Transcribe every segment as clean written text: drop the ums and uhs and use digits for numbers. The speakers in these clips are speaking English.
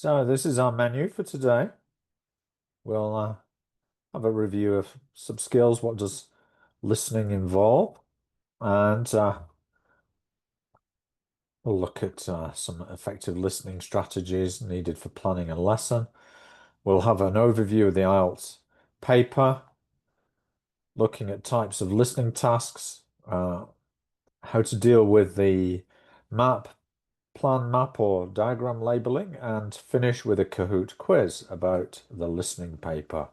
So this is our menu for today. We'll have a review of some skills. What does listening involve? And we'll look at some effective listening strategies needed for planning a lesson. We'll have an overview of the IELTS paper, looking at types of listening tasks, how to deal with the plan map or diagram labeling, and finish with a Kahoot quiz about the listening paper.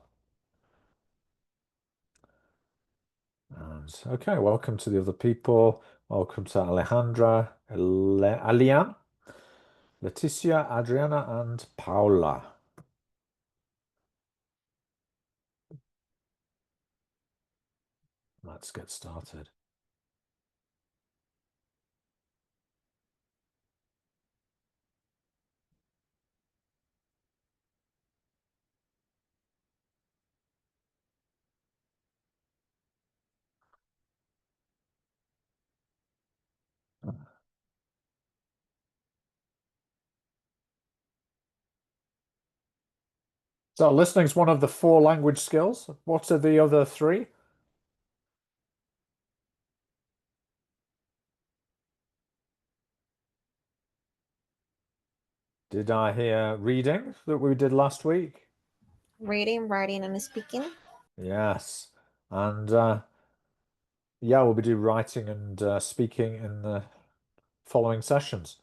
And okay, welcome to the other people. Welcome to Alejandra, Alian, Leticia, Adriana, and Paula. Let's get started. So listening's one of the 4 language skills. What are the other 3? Did I hear reading that we did last week? Reading, writing, and speaking. Yes. And yeah, we'll be doing writing and speaking in the following sessions.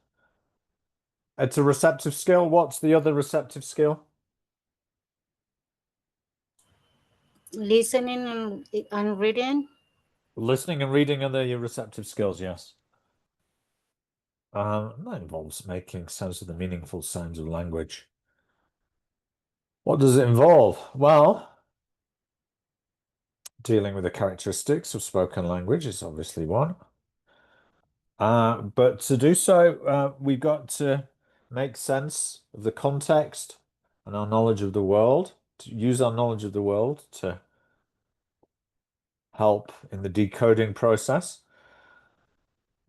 It's a receptive skill. What's the other receptive skill? Listening and reading. Listening and reading are the receptive skills, yes. That involves making sense of the meaningful sounds of language. What does it involve? Well, dealing with the characteristics of spoken language is obviously one. But to do so, we've got to make sense of the context and our knowledge of the world, to use our knowledge of the world to help in the decoding process.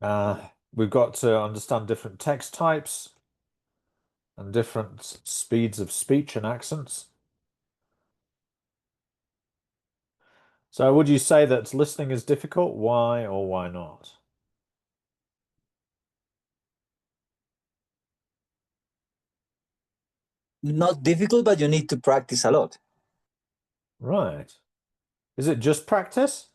We've got to understand different text types and different speeds of speech and accents. So would you say that listening is difficult? Why or why not? Not difficult, but you need to practice a lot. Right. Is it just practice?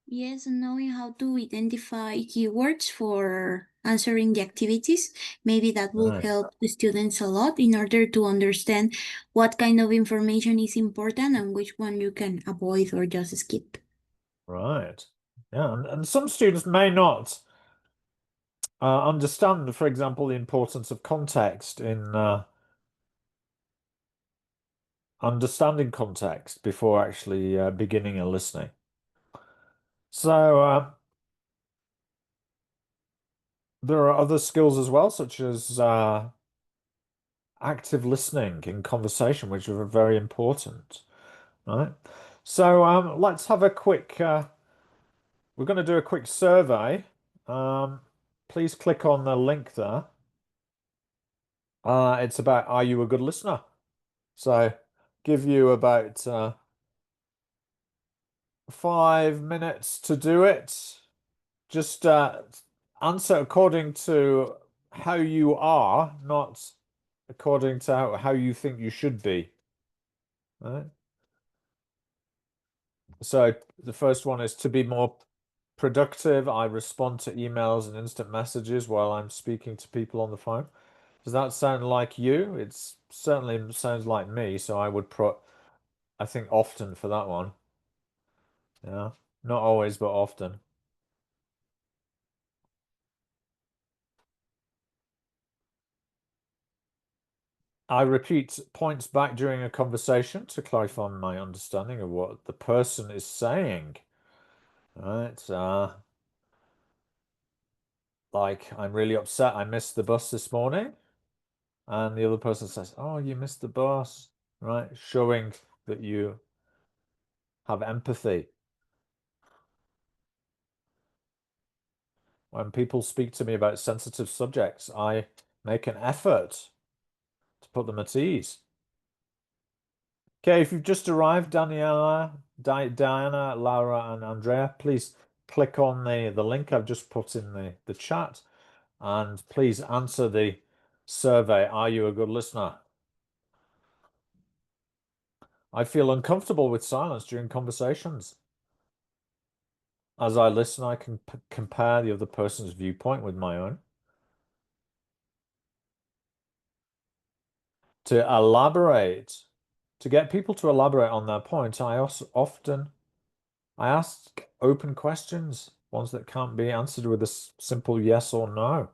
Yes, knowing how to identify keywords for answering the activities, maybe that will Right. help the students a lot in order to understand what kind of information is important and which one you can avoid or just skip. Right. Yeah, and some students may not understand, for example, the importance of context in understanding context before actually beginning and listening. So there are other skills as well, such as active listening in conversation, which are very important, right? So let's have a quick, we're going to do a quick survey. Please click on the link there. It's about, are you a good listener? So give you about 5 minutes to do it. Just answer according to how you are, not according to how you think you should be. Right? So the first one is to be more productive. I respond to emails and instant messages while I'm speaking to people on the phone. Does that sound like you? It certainly sounds like me, so I would put, I think, often for that one. Yeah, not always, but often. I repeat points back during a conversation to clarify my understanding of what the person is saying. Right, like I'm really upset I missed the bus this morning. And the other person says, oh, you missed the bus, right? Showing that you have empathy. When people speak to me about sensitive subjects, I make an effort to put them at ease. Okay, if you've just arrived, Diana, Laura, and Andrea, please click on the link I've just put in the chat, and please answer the survey. Are you a good listener? I feel uncomfortable with silence during conversations. As I listen, I can compare the other person's viewpoint with my own. To elaborate, to get people to elaborate on their point, I ask open questions, ones that can't be answered with a simple yes or no.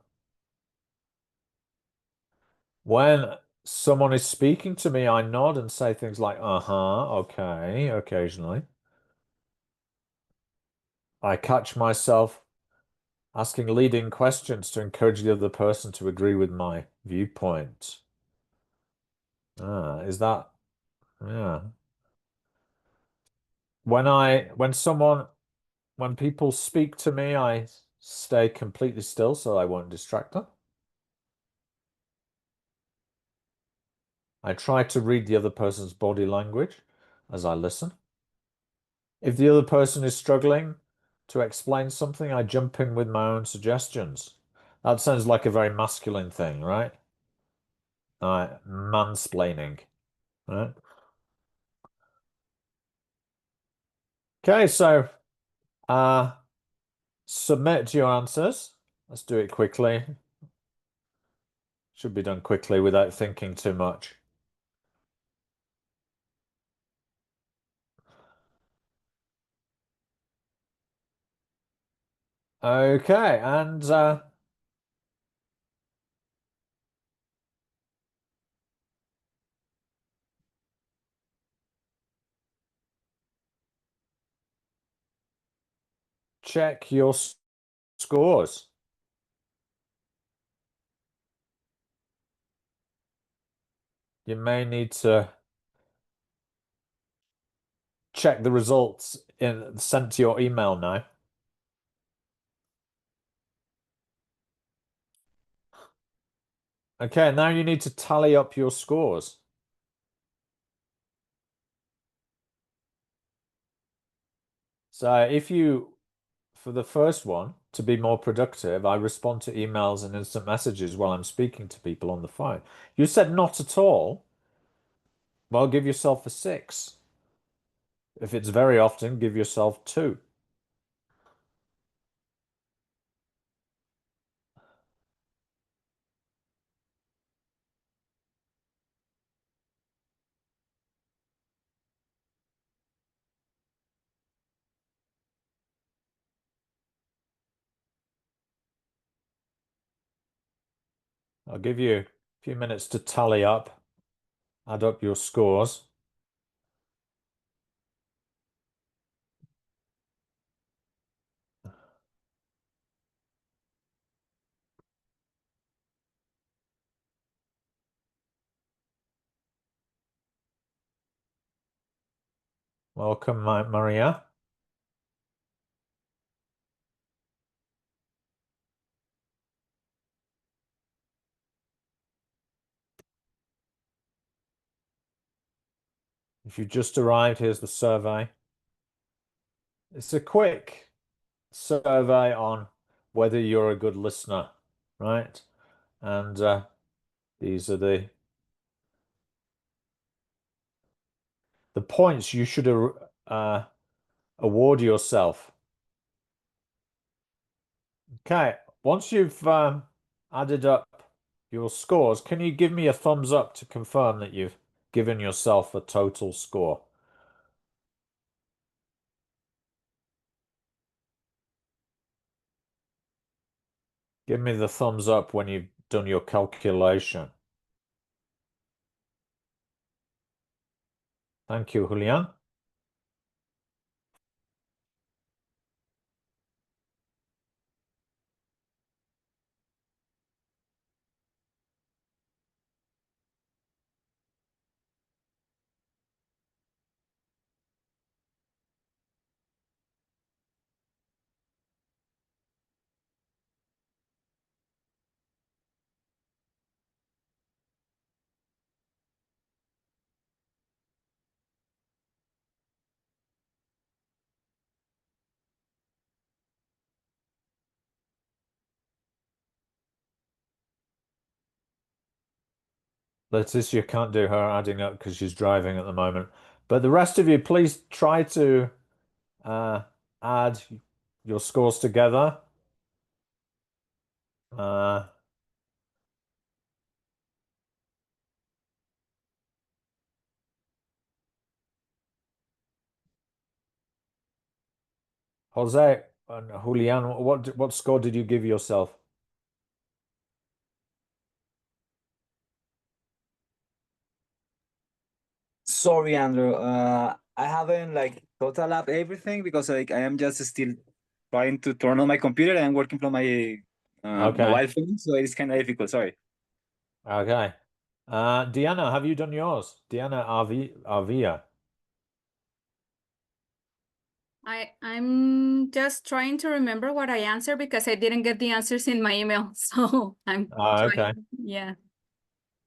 When someone is speaking to me, I nod and say things like, okay, occasionally. I catch myself asking leading questions to encourage the other person to agree with my viewpoint. Is that, yeah. When people speak to me, I stay completely still so I won't distract them. I try to read the other person's body language as I listen. If the other person is struggling to explain something, I jump in with my own suggestions. That sounds like a very masculine thing, right? Mansplaining, right? Okay, so submit your answers. Let's do it quickly. Should be done quickly without thinking too much. Okay, and check your scores. You may need to check the results sent to your email now. Okay, now you need to tally up your scores. So for the first one, to be more productive, I respond to emails and instant messages while I'm speaking to people on the phone. You said not at all. Well, give yourself a 6. If it's very often, give yourself 2. I'll give you a few minutes to tally up, add up your scores. Welcome, Maria. If you just arrived, here's the survey. It's a quick survey on whether you're a good listener, right? And these are the points you should award yourself. Okay, once you've added up your scores, can you give me a thumbs up to confirm that you've given yourself a total score? Give me the thumbs up when you've done your calculation. Thank you, Julian. Leticia can't do her adding up because she's driving at the moment. But the rest of you, please try to add your scores together. Jose and Julian, what score did you give yourself? Sorry, Andrew. I haven't like total up everything because like I am just still trying to turn on my computer and I'm working from my Okay. mobile phone, so it's kind of difficult. Sorry. Okay. Diana, have you done yours? Diana Arvia. I'm just trying to remember what I answered because I didn't get the answers in my email. So I'm Okay. trying. Yeah.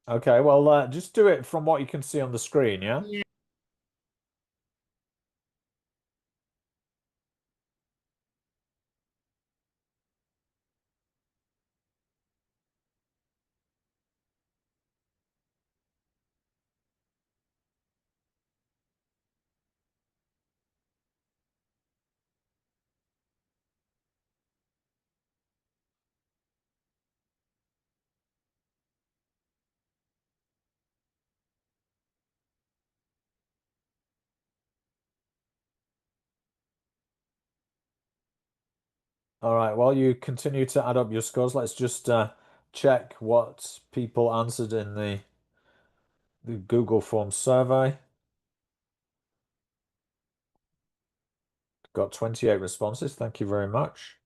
Okay, well, just do it from what you can see on the screen, yeah? Yeah. All right, while you continue to add up your scores, let's just check what people answered in the Google Forms survey. Got 28 responses. Thank you very much.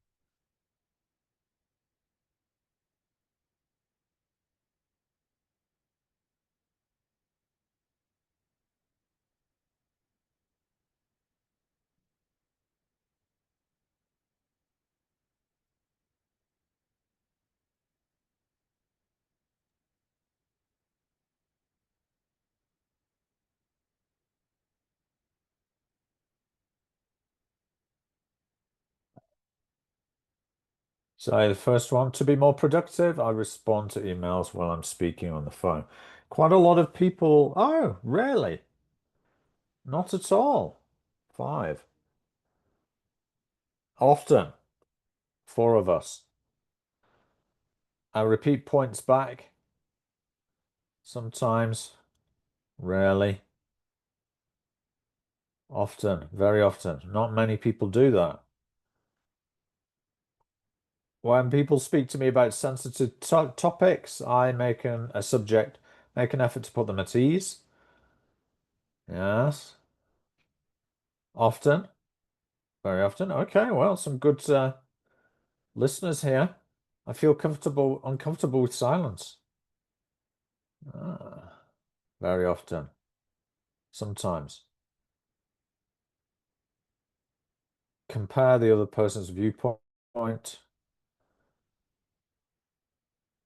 So the first one, to be more productive, I respond to emails while I'm speaking on the phone. Quite a lot of people, oh, really? Not at all. 5. Often. 4 of us. I repeat points back. Sometimes. Rarely. Often. Very often. Not many people do that. When people speak to me about sensitive topics, I make an effort to put them at ease. Yes. Often. Very often. Okay, well, some good listeners here. I feel uncomfortable with silence. Very often. Sometimes. Compare the other person's viewpoint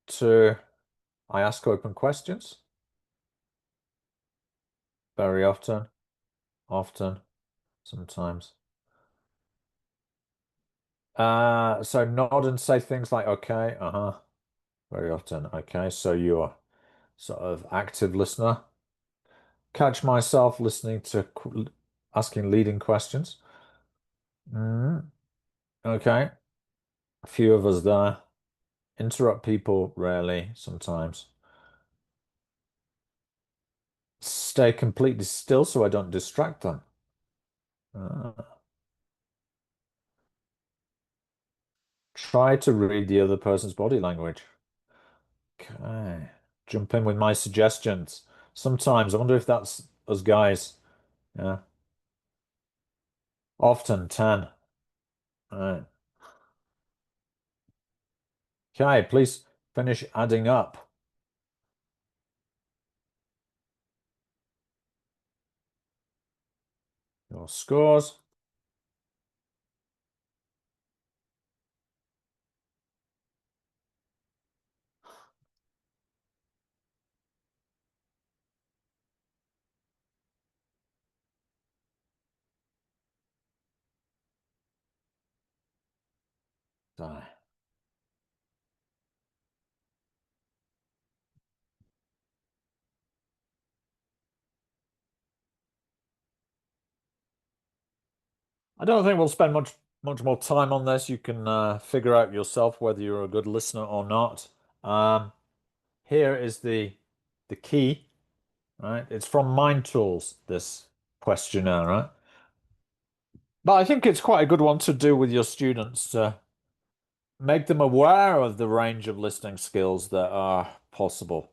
to I ask open questions. Very often. Often. Sometimes. So nod and say things like okay, uh-huh. Very often. Okay, so you're sort of active listener. Catch myself listening to asking leading questions. Okay. A few of us there. Interrupt people rarely, sometimes. Stay completely still so I don't distract them. Try to read the other person's body language. Okay. Jump in with my suggestions. Sometimes I wonder if that's us guys. Yeah. Often 10. All right. Okay, please finish adding up your scores. Die. I don't think we'll spend much more time on this. You can figure out yourself whether you're a good listener or not. Here is the key, right? It's from Mind Tools, this questionnaire, right? But I think it's quite a good one to do with your students to make them aware of the range of listening skills that are possible.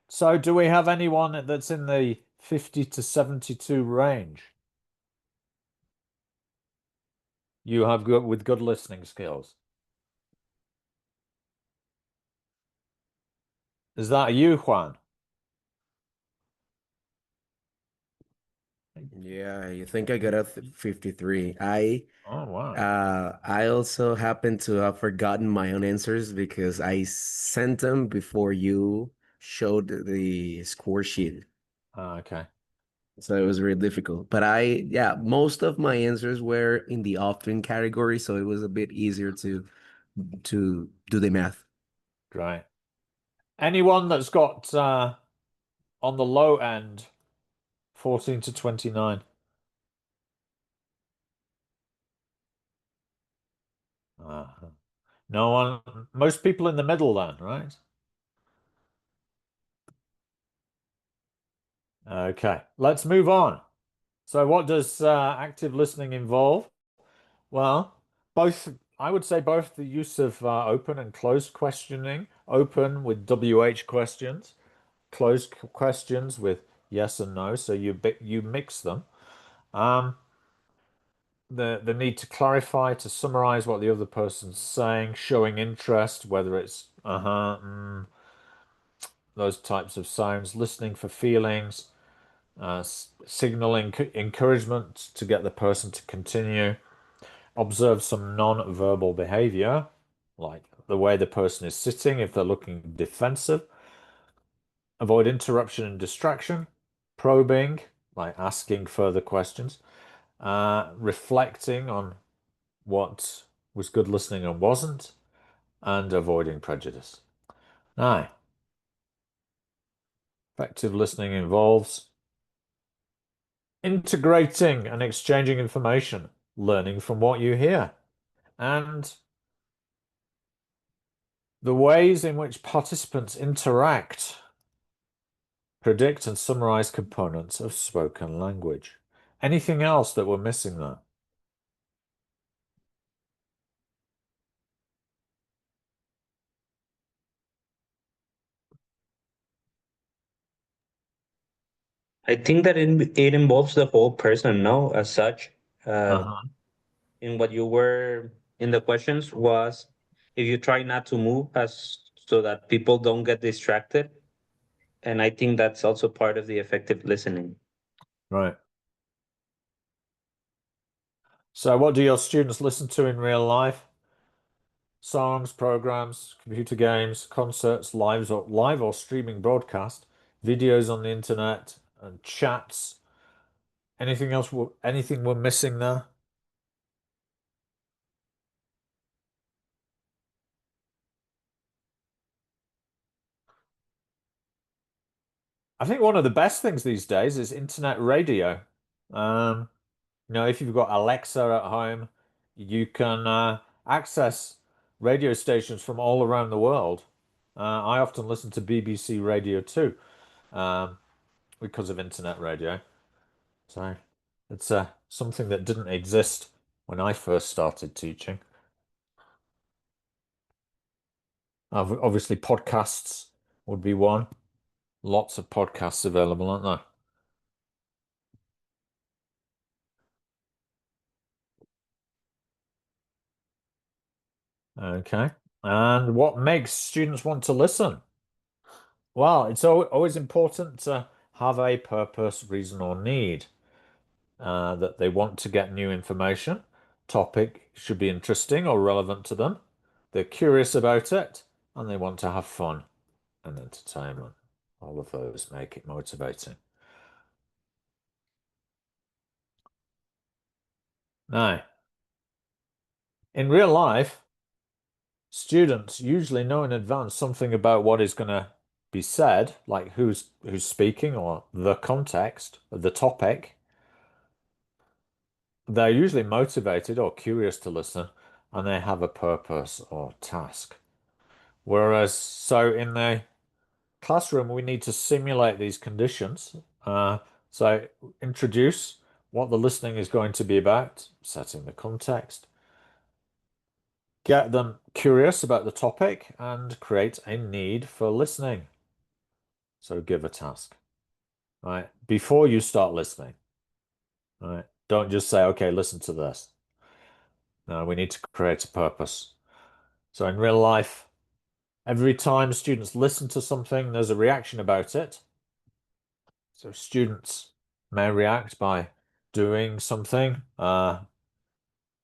So do we have anyone that's in the 50 to 72 range? You have with good listening skills. Is that you, Juan? Yeah, you think I got a 53. Oh, wow. I also happen to have forgotten my own answers because I sent them before you showed the score sheet. Okay. So it was really difficult. But yeah, most of my answers were in the often category, so it was a bit easier to do the math. Great. Anyone that's got on the low end 14 to 29? No one, most people in the middle then, right? Okay, let's move on. So what does active listening involve? Well, I would say both the use of open and closed questioning, open with WH questions, closed questions with yes and no, so you mix them. The need to clarify, to summarize what the other person's saying, showing interest, whether it's those types of sounds, listening for feelings, signaling encouragement to get the person to continue, observe some non-verbal behavior, like the way the person is sitting if they're looking defensive, avoid interruption and distraction, probing, like asking further questions, reflecting on what was good listening and wasn't, and avoiding prejudice. Now, effective listening involves integrating and exchanging information, learning from what you hear, and the ways in which participants interact predict and summarize components of spoken language. Anything else that we're missing there? I think that it involves the whole person, no, as such. In what you were in the questions was if you try not to move as so that people don't get distracted. And I think that's also part of the effective listening. Right. So what do your students listen to in real life? Songs, programs, computer games, concerts, live or streaming broadcast, videos on the internet, and chats. Anything else? Anything we're missing there? I think one of the best things these days is internet radio. If you've got Alexa at home, you can access radio stations from all around the world. I often listen to BBC Radio 2 because of internet radio. So it's something that didn't exist when I first started teaching. Obviously, podcasts would be one. Lots of podcasts available, aren't there? Okay. And what makes students want to listen? Well, it's always important to have a purpose, reason, or need. That they want to get new information. Topic should be interesting or relevant to them. They're curious about it, and they want to have fun and entertainment. All of those make it motivating. Now, in real life, students usually know in advance something about what is going to be said, like who's speaking or the context of the topic, they're usually motivated or curious to listen, and they have a purpose or task. Whereas, so in the classroom, we need to simulate these conditions. So introduce what the listening is going to be about, setting the context, get them curious about the topic, and create a need for listening. So give a task, right? Before you start listening, right? Don't just say, okay, listen to this. No, we need to create a purpose. So in real life, every time students listen to something, there's a reaction about it. So students may react by doing something,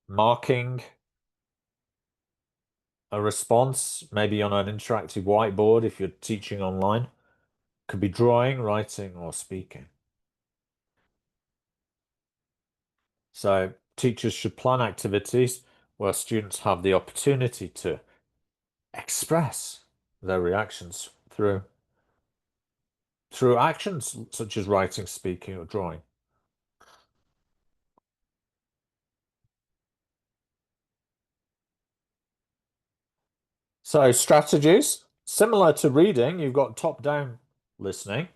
marking a response, maybe on an interactive whiteboard if you're teaching online. Could be drawing, writing, or speaking. So teachers should plan activities where students have the opportunity to express their reactions through actions such as writing, speaking, or drawing. So strategies, similar to reading, you've got top-down listening.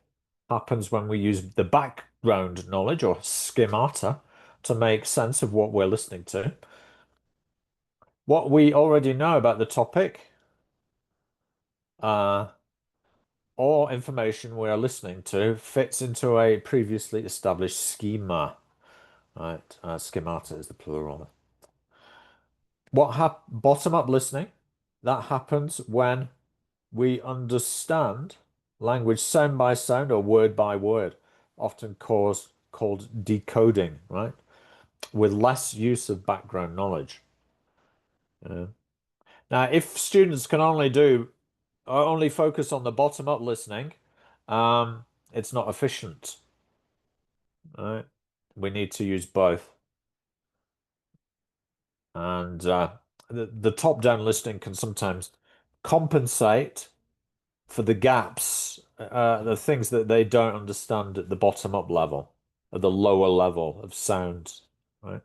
Happens when we use the background knowledge or schemata to make sense of what we're listening to. What we already know about the topic, or information we are listening to fits into a previously established schema. Right, schemata is the plural. Bottom-up listening, that happens when we understand language sound by sound or word by word, often called decoding, right? With less use of background knowledge. Now, if students can only focus on the bottom-up listening, it's not efficient. Right? We need to use both. And the top-down listening can sometimes compensate for the gaps, the things that they don't understand at the bottom-up level, at the lower level of sounds, right?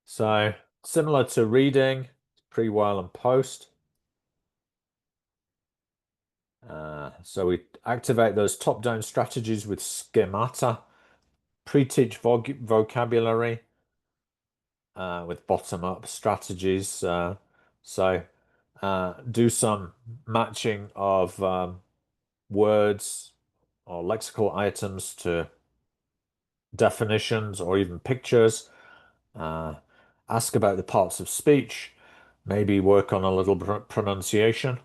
So similar to reading, pre, while, and post. So we activate those top-down strategies with schemata, pre-teach vocabulary with bottom-up strategies. So do some matching of words or lexical items to definitions or even pictures. Ask about the parts of speech, maybe work on a little pronunciation.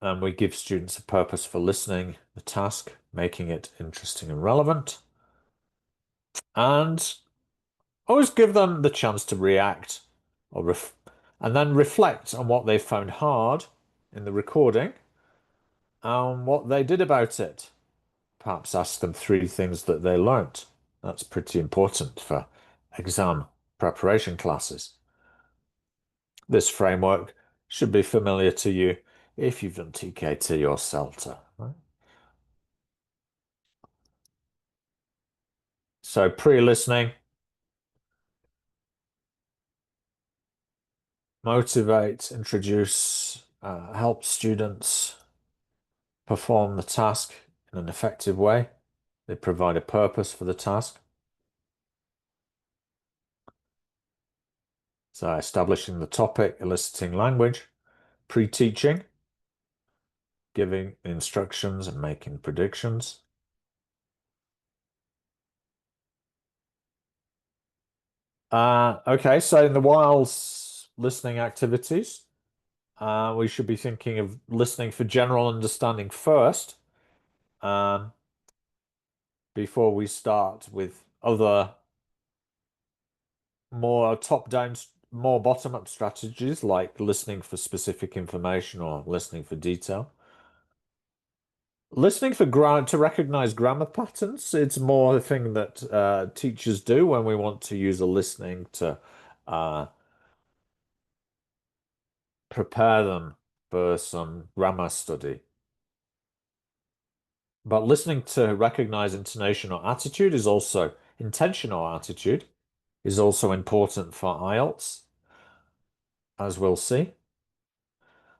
And we give students a purpose for listening, the task, making it interesting and relevant. And always give them the chance to react and then reflect on what they found hard in the recording and what they did about it. Perhaps ask them 3 things that they learnt. That's pretty important for exam preparation classes. This framework should be familiar to you if you've done TKT or CELTA. Right? So pre-listening, motivate, introduce, help students perform the task in an effective way. They provide a purpose for the task. So establishing the topic, eliciting language, pre-teaching, giving instructions and making predictions. Okay, so in the whilst listening activities, we should be thinking of listening for general understanding first, before we start with other more top-down, more bottom-up strategies like listening for specific information or listening for detail. Listening for to recognize grammar patterns, it's more a thing that teachers do when we want to use a listening to prepare them for some grammar study. But listening to recognize intonation or attitude is also intentional attitude is also important for IELTS, as we'll see.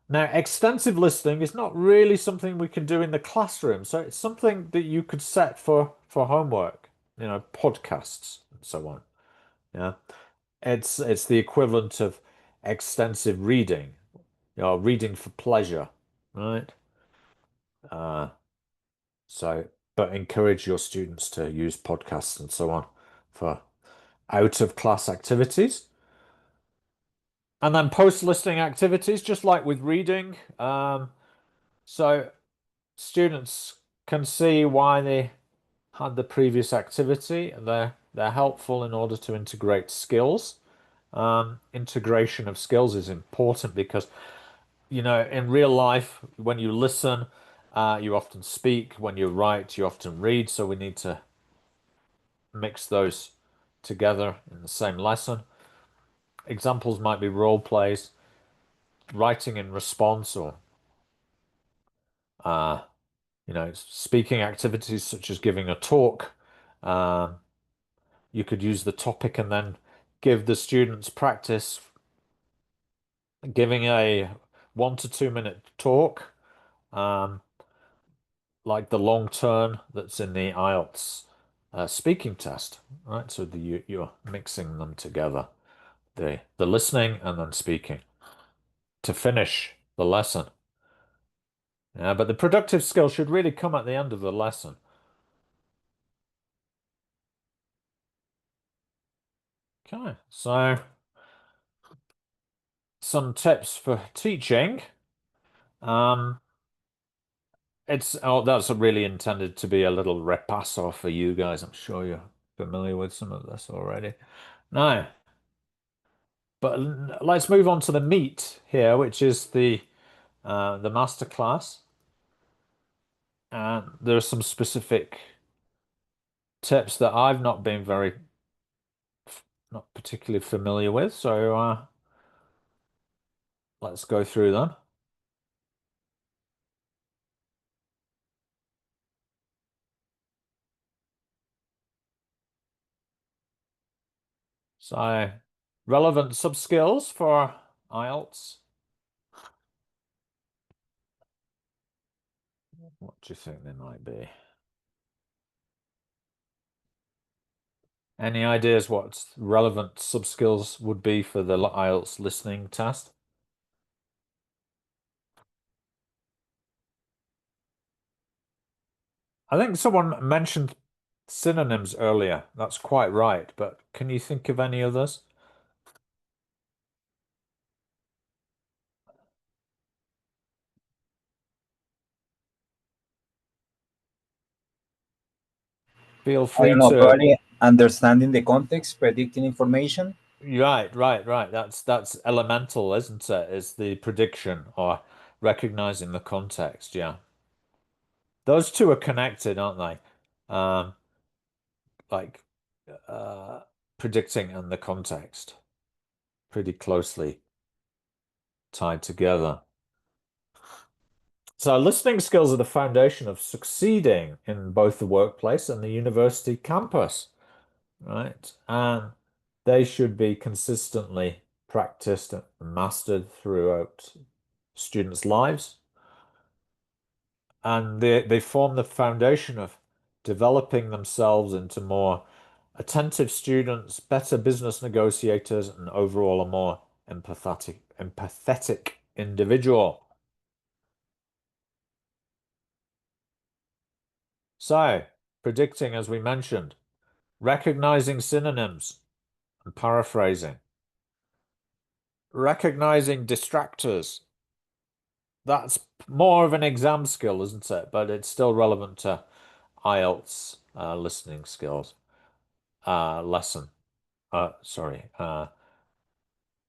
Now, extensive listening is not really something we can do in the classroom, so it's something that you could set for homework, you know, podcasts and so on. Yeah, it's the equivalent of extensive reading, you know, reading for pleasure, right? But encourage your students to use podcasts and so on for out of class activities. And then post-listening activities, just like with reading. So students can see why they had the previous activity, and they're helpful in order to integrate skills. Integration of skills is important because, you know, in real life, when you listen, you often speak. When you write, you often read. So we need to mix those together in the same lesson. Examples might be role plays, writing in response, or you know, speaking activities such as giving a talk. You could use the topic and then give the students practice giving a 1 to 2 minute talk, like the long turn that's in the IELTS speaking test, right? So you're mixing them together, the listening and then speaking to finish the lesson. Yeah, but the productive skill should really come at the end of the lesson. Okay, so some tips for teaching. That's really intended to be a little repasso for you guys. I'm sure you're familiar with some of this already. Now, but let's move on to the meat here, which is the masterclass. And there are some specific tips that I've not particularly familiar with. So let's go through them. So relevant sub-skills for IELTS. What do you think they might be? Any ideas what relevant sub-skills would be for the IELTS listening test? I think someone mentioned synonyms earlier. That's quite right, but can you think of any others? Feel I free don't know, to. probably understanding the context, predicting information. Right. That's elemental, isn't it? Is the prediction or recognizing the context. Yeah. Those two are connected, aren't they? Like predicting and the context, pretty closely tied together. So listening skills are the foundation of succeeding in both the workplace and the university campus, right? And they should be consistently practiced and mastered throughout students' lives. And they form the foundation of developing themselves into more attentive students, better business negotiators, and overall a more empathetic individual. So, predicting, as we mentioned, recognizing synonyms and paraphrasing, recognizing distractors. That's more of an exam skill, isn't it? But it's still relevant to IELTS listening skills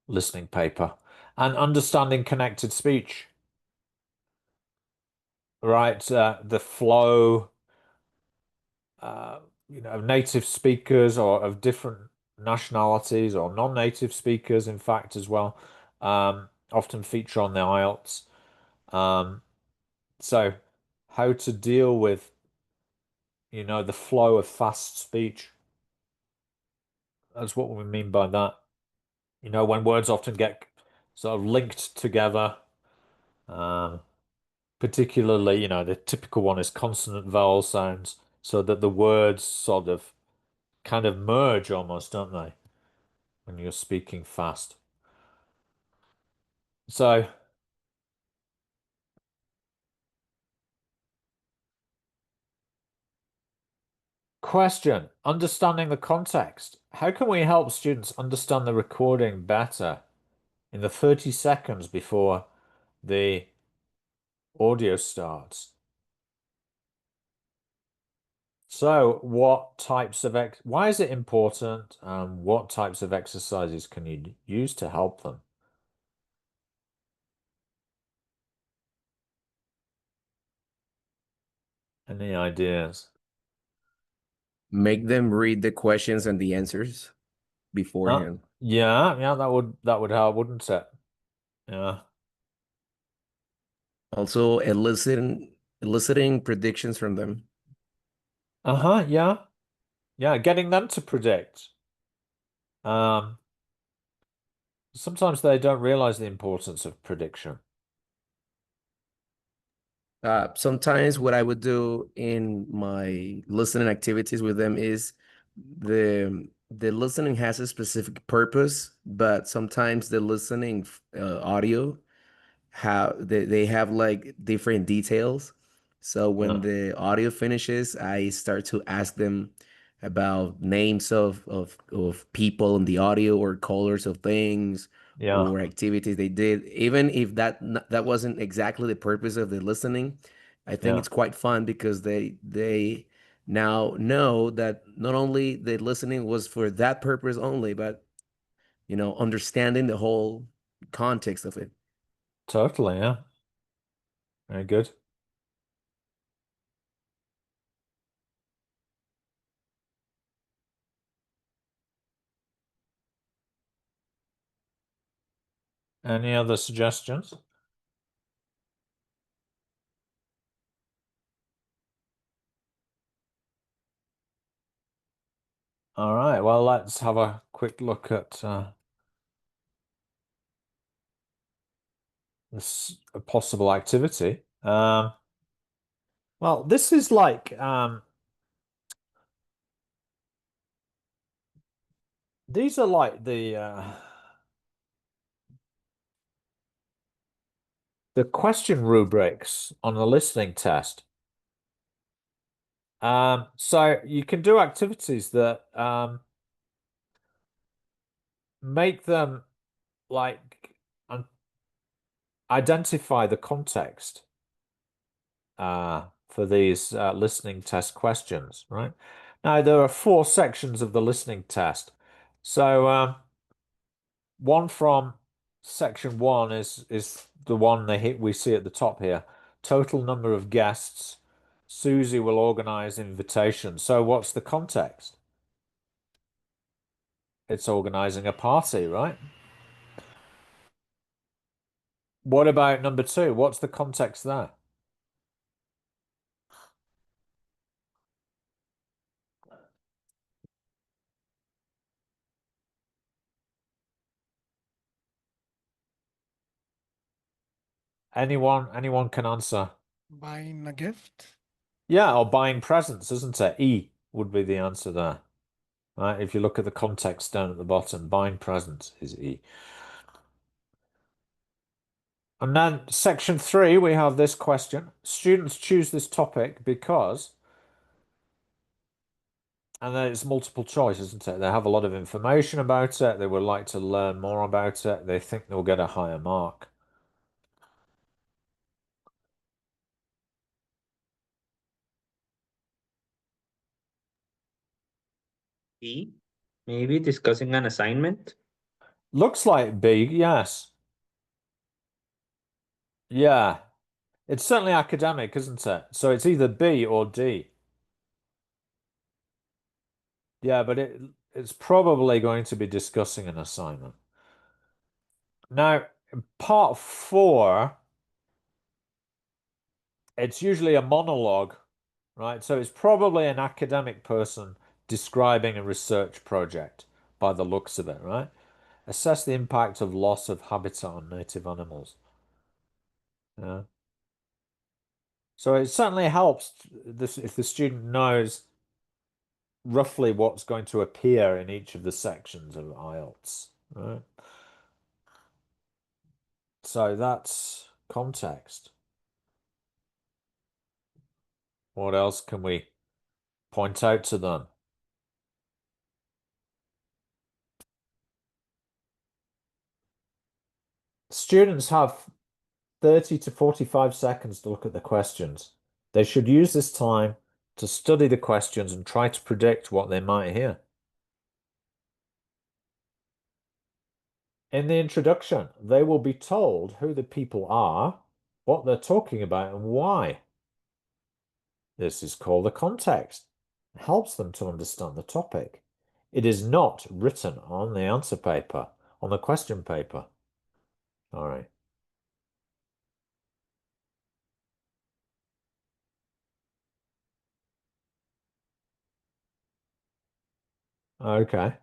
listening paper, and understanding connected speech. Right, the flow, you know, of native speakers or of different nationalities or non-native speakers, in fact, as well, often feature on the IELTS. So how to deal with, the flow of fast speech. That's what we mean by that. When words often get sort of linked together, particularly, the typical one is consonant vowel sounds, so that the words sort of kind of merge almost, don't they, when you're speaking fast. So question, understanding the context. How can we help students understand the recording better in the 30 seconds before the audio starts? So what types of why is it important? What types of exercises can you use to help them? Any ideas? Make them read the questions and the answers beforehand. Yeah, that would help, wouldn't it? Yeah. Also, eliciting predictions from them. Yeah. Yeah, getting them to predict. Sometimes they don't realize the importance of prediction. Sometimes what I would do in my listening activities with them is the listening has a specific purpose, but sometimes the listening audio they have like different details. So when the audio finishes, I start to ask them about names of people in the audio or colors of things or activities they did, even if that wasn't exactly the purpose of the listening. I think it's quite fun because they now know that not only the listening was for that purpose only, but understanding the whole context of it. Totally, yeah. Very good. Any other suggestions? All right, well, let's have a quick look at this possible activity. Well, this is like these are like the question rubrics on the listening test. So you can do activities that make them like identify the context for these listening test questions, right? Now, there are 4 sections of the listening test. So one from section 1 is the one we see at the top here. Total number of guests. Susie will organize invitations. So what's the context? It's organizing a party, right? What about number 2? What's the context there? Anyone can answer. Buying a gift. Yeah, or buying presents, isn't it? E would be the answer there. Right? If you look at the context down at the bottom, buying presents is E. And then section 3, we have this question. Students choose this topic because, and then it's multiple choice, isn't it? They have a lot of information about it. They would like to learn more about it. They think they'll get a higher mark. B, maybe discussing an assignment. Looks like B, yes. Yeah. It's certainly academic, isn't it? So it's either B or D. Yeah, but it's probably going to be discussing an assignment. Now, part 4, it's usually a monologue, right? So it's probably an academic person describing a research project by the looks of it, right? Assess the impact of loss of habitat on native animals. Yeah. So it certainly helps if the student knows roughly what's going to appear in each of the sections of IELTS, right? So that's context. What else can we point out to them? Students have 30 to 45 seconds to look at the questions. They should use this time to study the questions and try to predict what they might hear. In the introduction, they will be told who the people are, what they're talking about, and why. This is called the context. It helps them to understand the topic. It is not written on the answer paper, on the question paper. All right. Okay.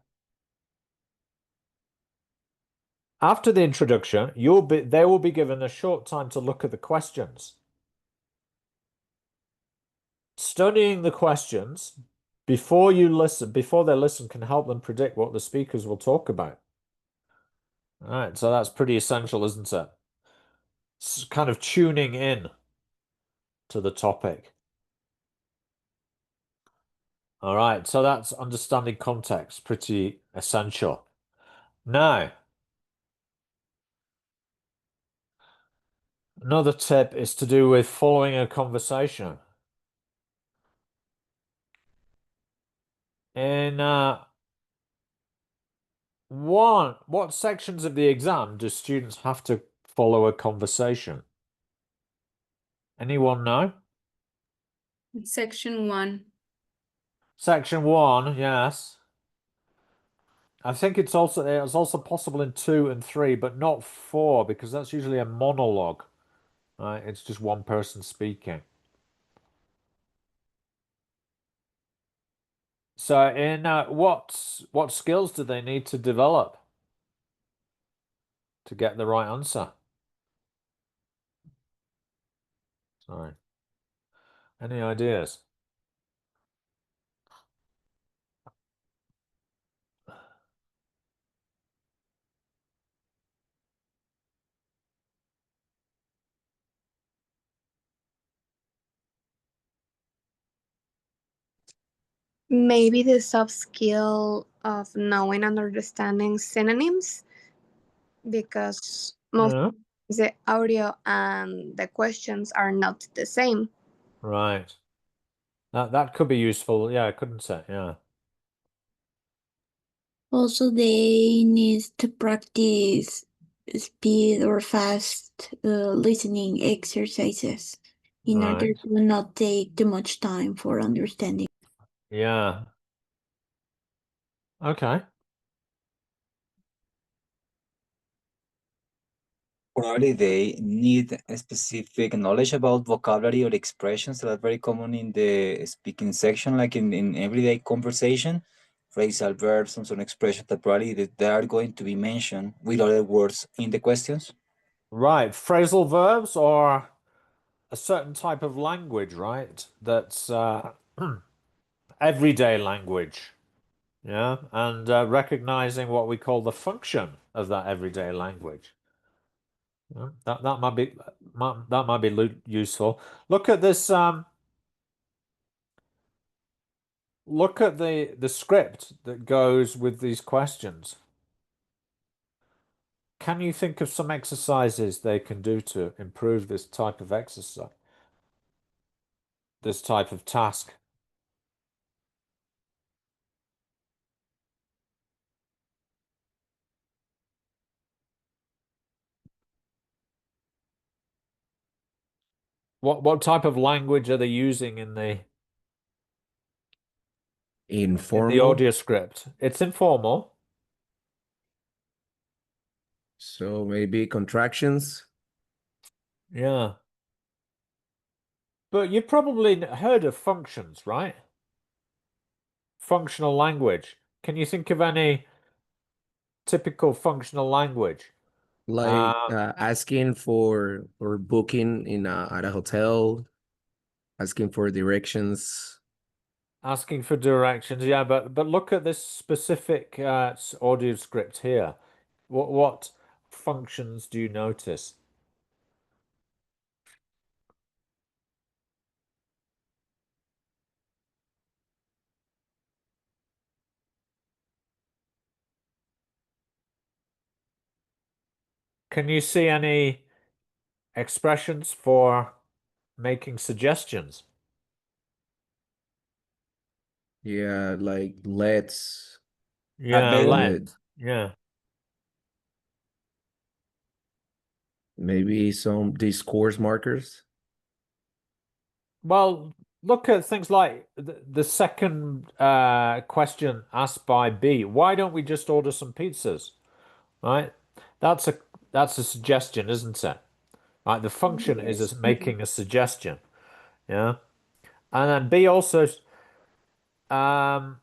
After the introduction, they will be given a short time to look at the questions. Studying the questions before they listen can help them predict what the speakers will talk about. All right, so that's pretty essential, isn't it? It's kind of tuning in to the topic. All right, so that's understanding context, pretty essential. Now, another tip is to do with following a conversation. In what sections of the exam do students have to follow a conversation? Anyone know? Section 1. Section 1, yes. I think it's also possible in 2 and 3, but not 4, because that's usually a monologue. Right? It's just one person speaking. So in what skills do they need to develop to get the right answer? Sorry. Any ideas? Maybe the soft skill of knowing and understanding synonyms, because most Yeah. the audio and the questions are not the same. Right. That could be useful. Yeah, couldn't it? Yeah. Also, they need to practice speed or fast listening exercises in order Right. to not take too much time for understanding. Yeah. Okay. Probably they need a specific knowledge about vocabulary or expressions that are very common in the speaking section, like in everyday conversation, phrasal verbs and some expressions that probably they are going to be mentioned with other words in the questions. Right. Phrasal verbs or a certain type of language, right? That's everyday language. Yeah, and recognizing what we call the function of that everyday language. Yeah, that might be useful. Look at this. Look at the script that goes with these questions. Can you think of some exercises they can do to improve this type of exercise, this type of task? What type of language are they using in the Informal. audio script? It's informal. So maybe contractions. Yeah. But you've probably heard of functions, right? Functional language. Can you think of any typical functional language? Like asking for or booking in at a hotel, asking for directions. Asking for directions, yeah, but look at this specific audio script here. What functions do you notice? Can you see any expressions for making suggestions? Yeah, like let's. Yeah, Available. yeah. Maybe some discourse markers. Well, look at things like the second question asked by B. Why don't we just order some pizzas? Right? That's a suggestion, isn't it? Right, the function is Yes. making a suggestion. Yeah. And then B also and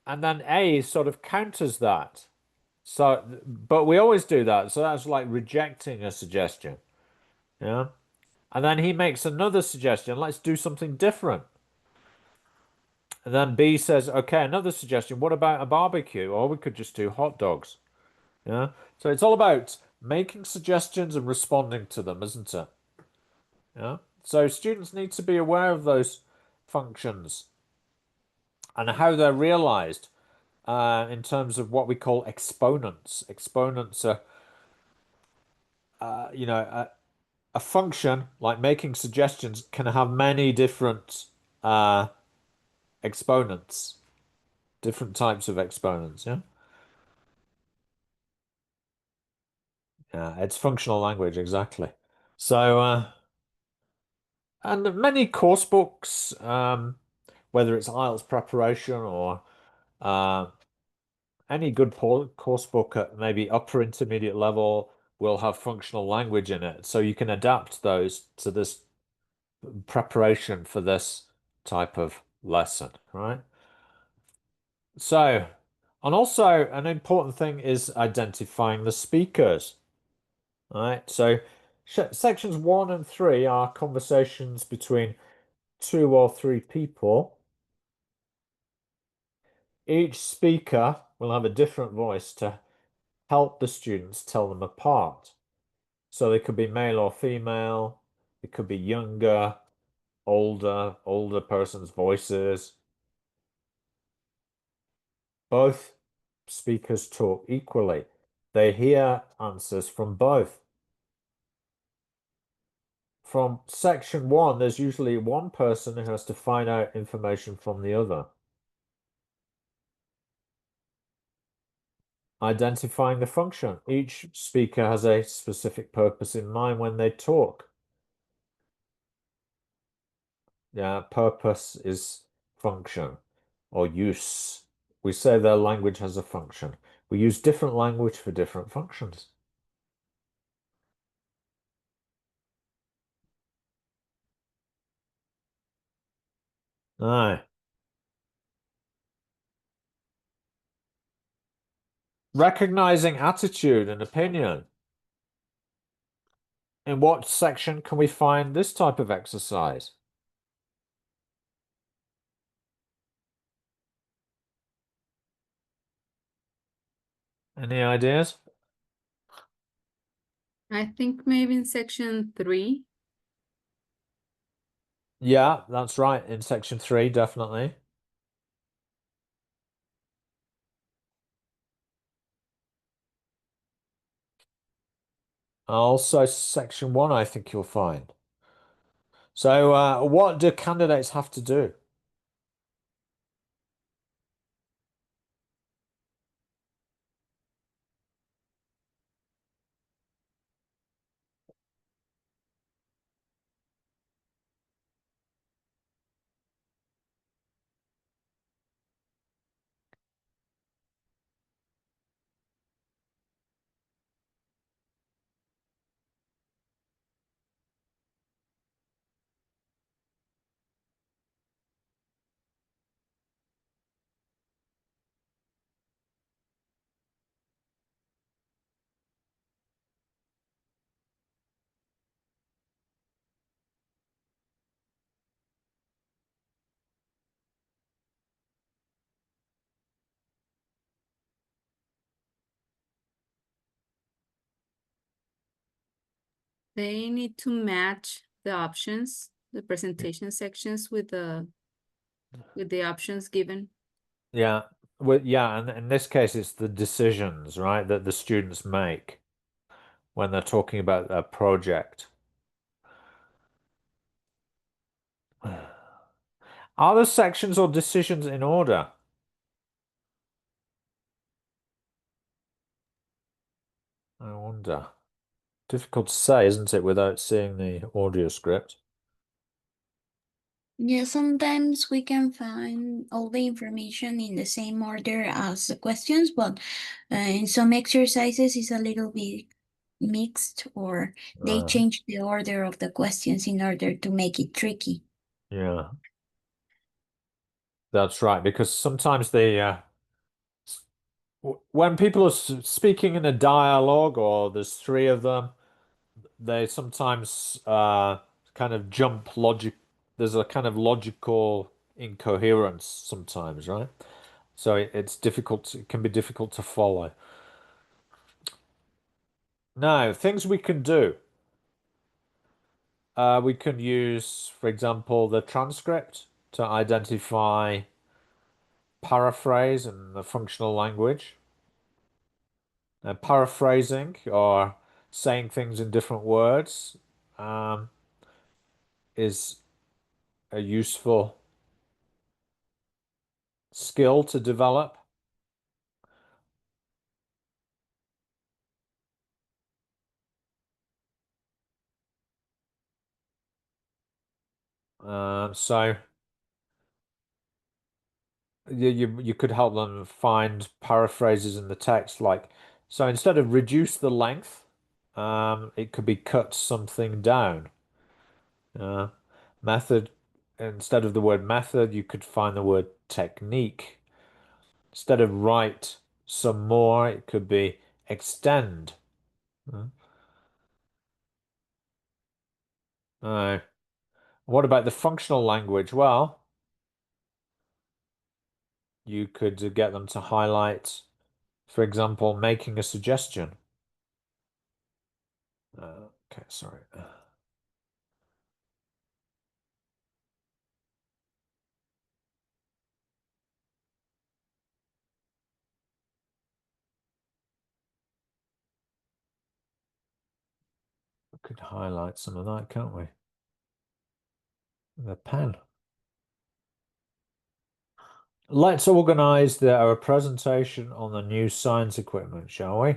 then A sort of counters that. So but we always do that. So that's like rejecting a suggestion. Yeah. And then he makes another suggestion. Let's do something different. And then B says, okay, another suggestion. What about a barbecue? Or we could just do hot dogs. Yeah. So it's all about making suggestions and responding to them, isn't it? Yeah. So students need to be aware of those functions and how they're realized in terms of what we call exponents. Exponents are, a function like making suggestions can have many different exponents, different types of exponents. Yeah. Yeah, it's functional language, exactly. So, and many course books, whether it's IELTS preparation or any good course book at maybe upper intermediate level will have functional language in it. So you can adapt those to this preparation for this type of lesson, right? So, and also an important thing is identifying the speakers. All right, so sections 1 and 3 are conversations between 2 or 3 people. Each speaker will have a different voice to help the students tell them apart. So they could be male or female, it could be younger, older person's voices. Both speakers talk equally. They hear answers from both. From section 1, there's usually one person who has to find out information from the other. Identifying the function. Each speaker has a specific purpose in mind when they talk. Yeah, purpose is function or use. We say their language has a function. We use different language for different functions. Aye. Recognizing attitude and opinion. In what section can we find this type of exercise? Any ideas? I think maybe in section 3. Yeah, that's right. In section 3, definitely. Also, section 1, I think you'll find. So, what do candidates have to do? They need to match the options, the presentation sections with the options given. Yeah. Well, yeah, and in this case, it's the decisions, right, that the students make when they're talking about a project. Are the sections or decisions in order? I wonder. Difficult to say, isn't it, without seeing the audio script? Yeah, sometimes we can find all the information in the same order as the questions, but in some exercises it's a little bit mixed, or they Uh, change the order of the questions in order to make it tricky. Yeah. That's right, because sometimes when people are speaking in a dialogue or there's three of them, they sometimes kind of jump logic. There's a kind of logical incoherence sometimes, right? So it's difficult. It can be difficult to follow. Now, things we can do. We can use, for example, the transcript to identify paraphrase in the functional language. Paraphrasing or saying things in different words is a useful skill to develop. So you could help them find paraphrases in the text, like, so instead of reduce the length, it could be cut something down. Method, instead of the word method, you could find the word technique. Instead of write some more, it could be extend. What about the functional language? Well, you could get them to highlight, for example, making a suggestion. Okay, sorry. We could highlight some of that, can't we? The pen. Let's organize our presentation on the new science equipment, shall we?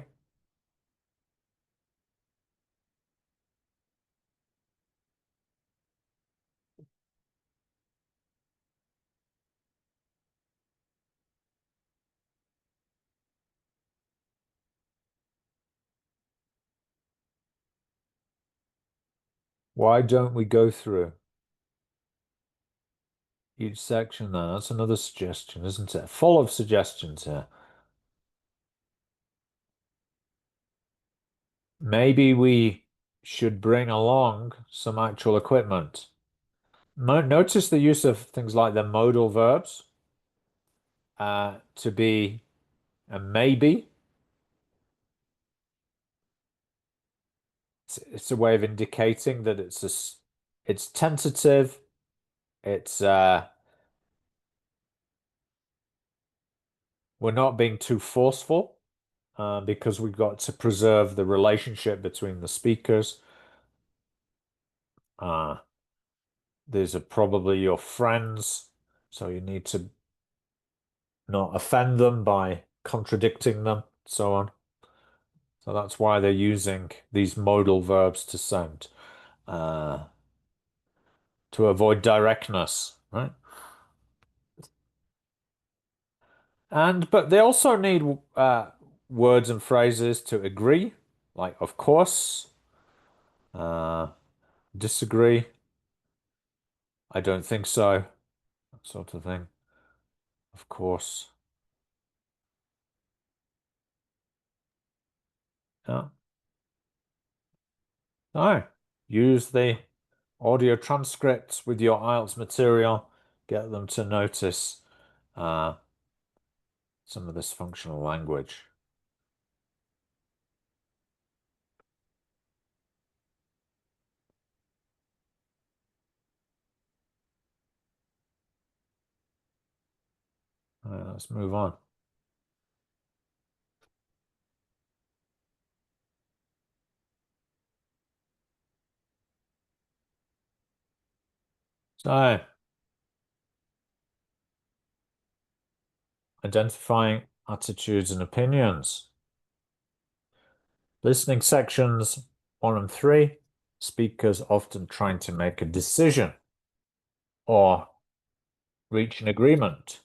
Why don't we go through each section then? That's another suggestion, isn't it? Full of suggestions here. Maybe we should bring along some actual equipment. Notice the use of things like the modal verbs to be a maybe. It's a way of indicating that it's tentative. It's we're not being too forceful because we've got to preserve the relationship between the speakers. These are probably your friends, so you need to not offend them by contradicting them, so on. So that's why they're using these modal verbs to sound, to avoid directness, right? But they also need words and phrases to agree, like of course, disagree, I don't think so, that sort of thing. Of course. Yeah. No, use the audio transcripts with your IELTS material, get them to notice some of this functional language. Let's move on. So, identifying attitudes and opinions. Listening sections 1 and 3, speakers often trying to make a decision or reach an agreement.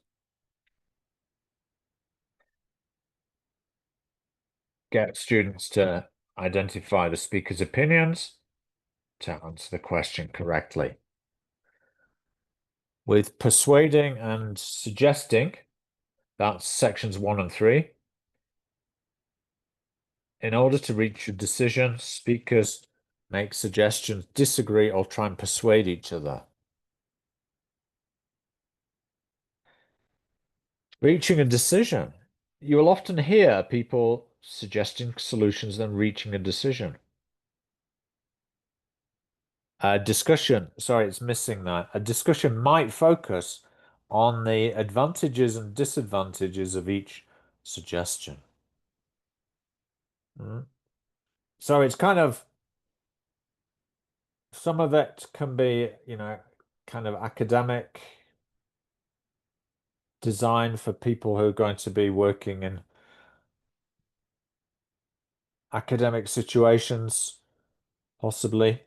Get students to identify the speaker's opinions to answer the question correctly. With persuading and suggesting, that's sections 1 and 3. In order to reach a decision, speakers make suggestions, disagree, or try and persuade each other. Reaching a decision. You will often hear people suggesting solutions, then reaching a decision. A discussion, sorry, it's missing that. A discussion might focus on the advantages and disadvantages of each suggestion. So it's kind of, some of it can be, kind of academic, designed for people who are going to be working in academic situations, possibly.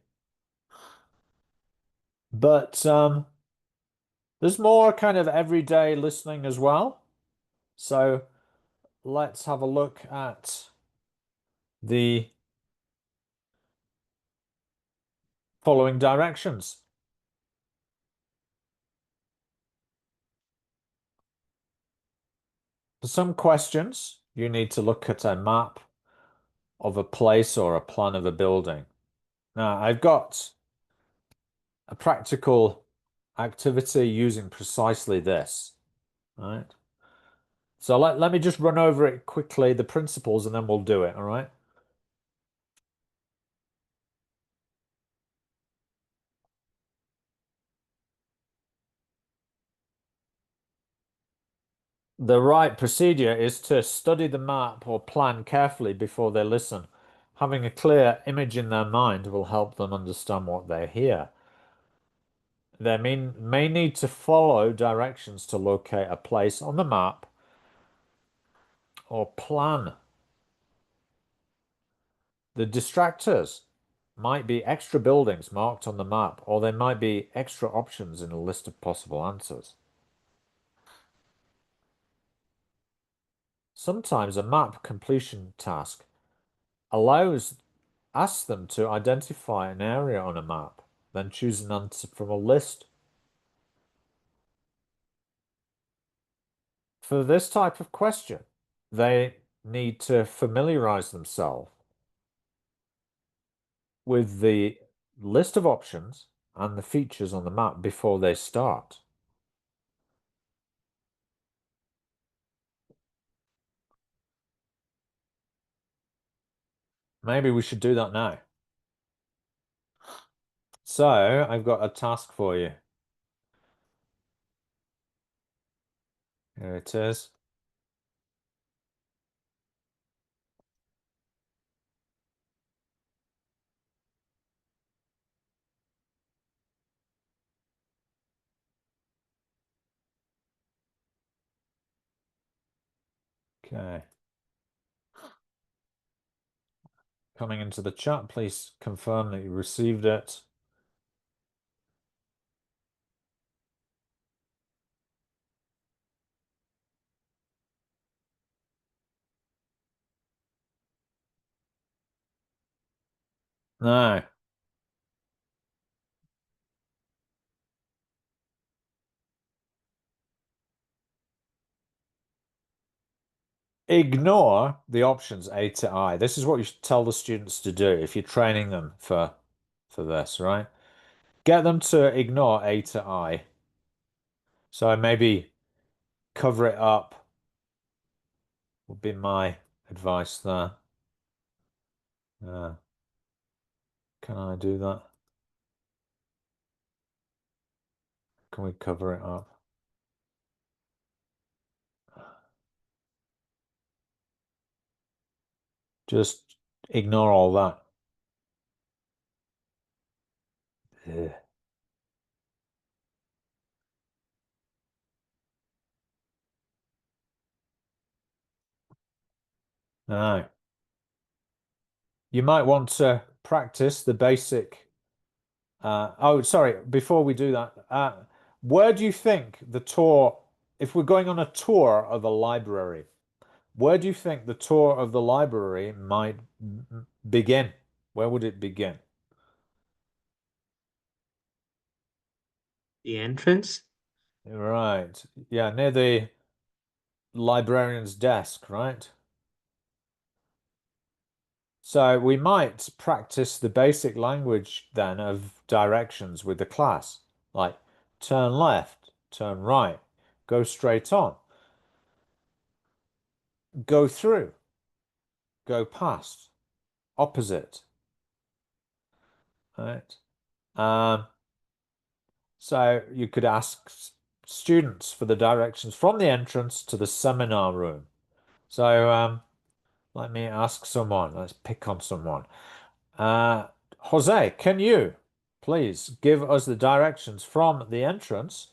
But there's more kind of everyday listening as well. So let's have a look at the following directions. For some questions, you need to look at a map of a place or a plan of a building. Now, I've got a practical activity using precisely this, right? So let me just run over it quickly, the principles, and then we'll do it, all right? The right procedure is to study the map or plan carefully before they listen. Having a clear image in their mind will help them understand what they hear. They may need to follow directions to locate a place on the map or plan. The distractors might be extra buildings marked on the map, or they might be extra options in a list of possible answers. Sometimes a map completion task asks them to identify an area on a map, then choose an answer from a list. For this type of question, they need to familiarize themselves with the list of options and the features on the map before they start. Maybe we should do that now. So I've got a task for you. Here it is. Okay. Coming into the chat, please confirm that you received it. Now, ignore the options A to I. This is what you should tell the students to do if you're training them for this, right? Get them to ignore A to I. So maybe cover it up would be my advice there. Can I do that? Can we cover it up? Just ignore all that. Ugh. Now, you might want to practice the basic. Oh, sorry, before we do that, where do you think the tour, if we're going on a tour of a library, where do you think the tour of the library might begin? Where would it begin? The entrance? Right. Yeah, near the librarian's desk, right? So we might practice the basic language then of directions with the class, like turn left, turn right, go straight on, go through, go past, opposite. Right. So you could ask students for the directions from the entrance to the seminar room. So let me ask someone. Let's pick on someone. Jose, can you please give us the directions from the entrance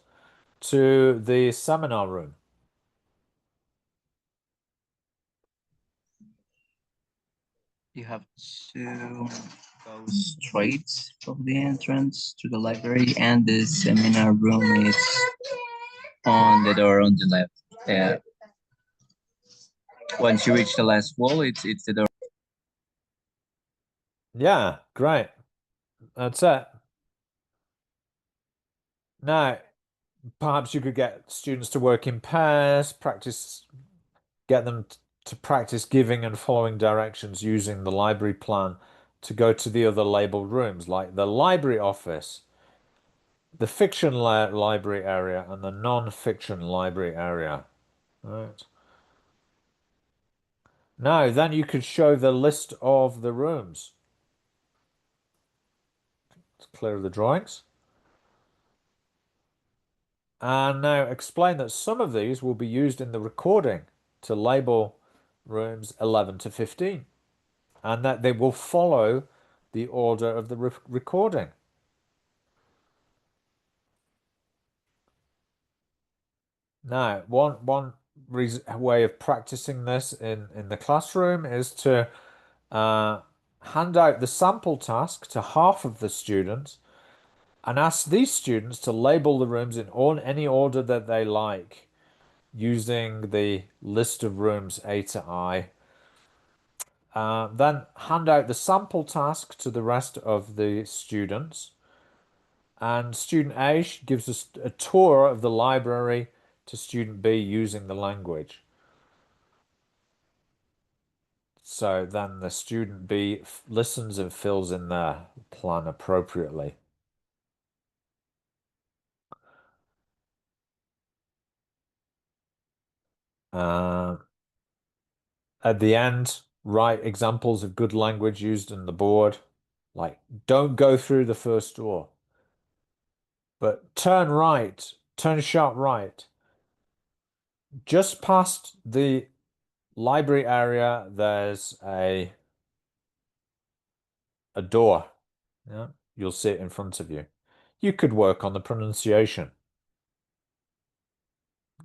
to the seminar room? You have to go straight from the entrance to the library, and the seminar room is on the door on the left. Once you reach the last wall, it's the door. Yeah, great. That's it. Now, perhaps you could get students to work in pairs, get them to practice giving and following directions using the library plan to go to the other labeled rooms, like the library office, the fiction library area, and the non-fiction library area. Right. Now, then you could show the list of the rooms. Let's clear the drawings. And now explain that some of these will be used in the recording to label rooms 11 to 15, and that they will follow the order of the recording. Now, one way of practicing this in the classroom is to hand out the sample task to half of the students and ask these students to label the rooms in any order that they like, using the list of rooms A to I. Then hand out the sample task to the rest of the students. And student A gives us a tour of the library to student B using the language. So then the student B listens and fills in their plan appropriately. At the end, write examples of good language used on the board, like don't go through the first door, but turn right, turn sharp right. Just past the library area, there's a door. Yeah, you'll see it in front of you. You could work on the pronunciation.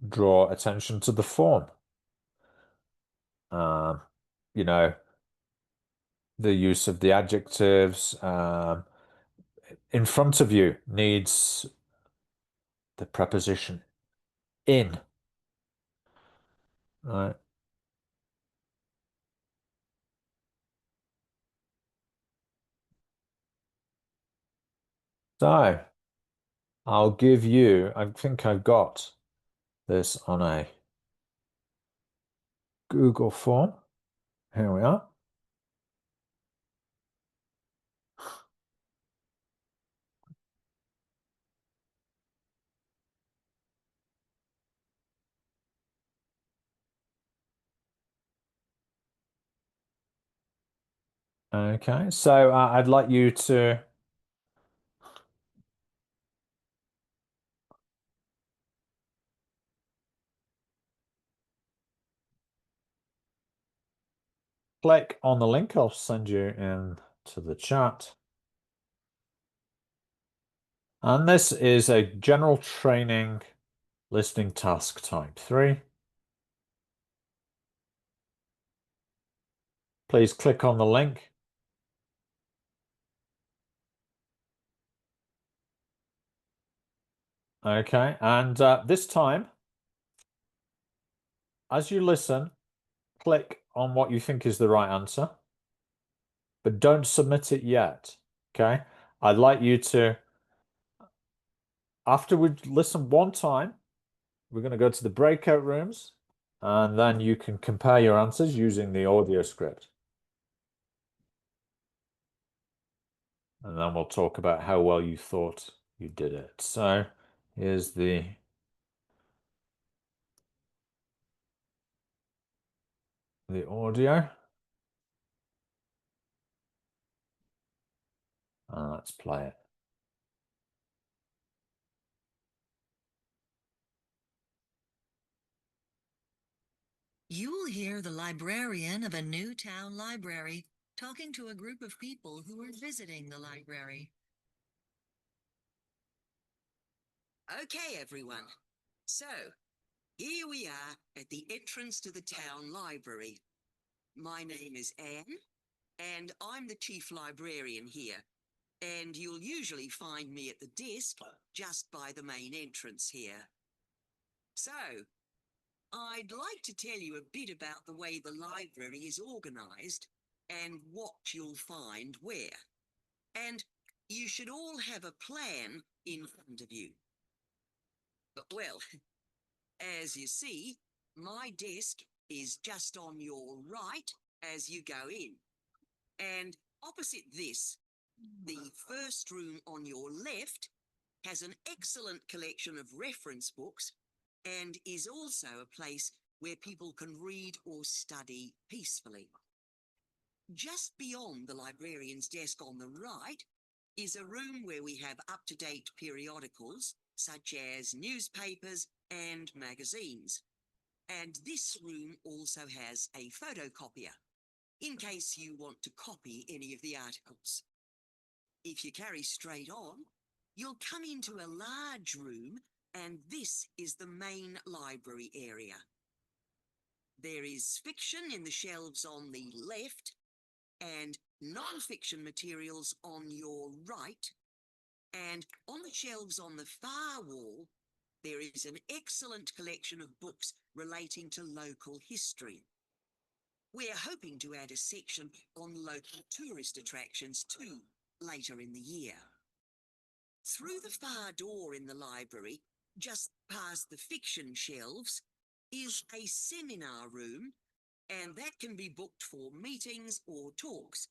Draw attention to the form. You know, the use of the adjectives. In front of you needs the preposition in. Right. So I'll give you, I think I've got this on a Google form. Here we are. Okay, so I'd like you to click on the link. I'll send you in to the chat. And this is a general training listening task type 3. Please click on the link. Okay, and this time, as you listen, click on what you think is the right answer, but don't submit it yet, okay? I'd like you to, after we listen one time, we're going to go to the breakout rooms, and then you can compare your answers using the audio script. And then we'll talk about how well you thought you did it. So here's the audio. Let's play it. You will hear the librarian of a new town library talking to a group of people who are visiting the library. Okay, everyone. So, here we are at the entrance to the town library. My name is Anne, and I'm the chief librarian here. And you'll usually find me at the desk just by the main entrance here. So, I'd like to tell you a bit about the way the library is organised and what you'll find where. And you should all have a plan in front of you. But well, as you see, my desk is just on your right as you go in. And opposite this, the first room on your left has an excellent collection of reference books and is also a place where people can read or study peacefully. Just beyond the librarian's desk on the right is a room where we have up-to-date periodicals such as newspapers and magazines. And this room also has a photocopier in case you want to copy any of the articles. If you carry straight on, you'll come into a large room, and this is the main library area. There is fiction in the shelves on the left and non-fiction materials on your right. And on the shelves on the far wall, there is an excellent collection of books relating to local history. We're hoping to add a section on local tourist attractions too, later in the year. Through the far door in the library, just past the fiction shelves, is a seminar room, and that can be booked for meetings or talks.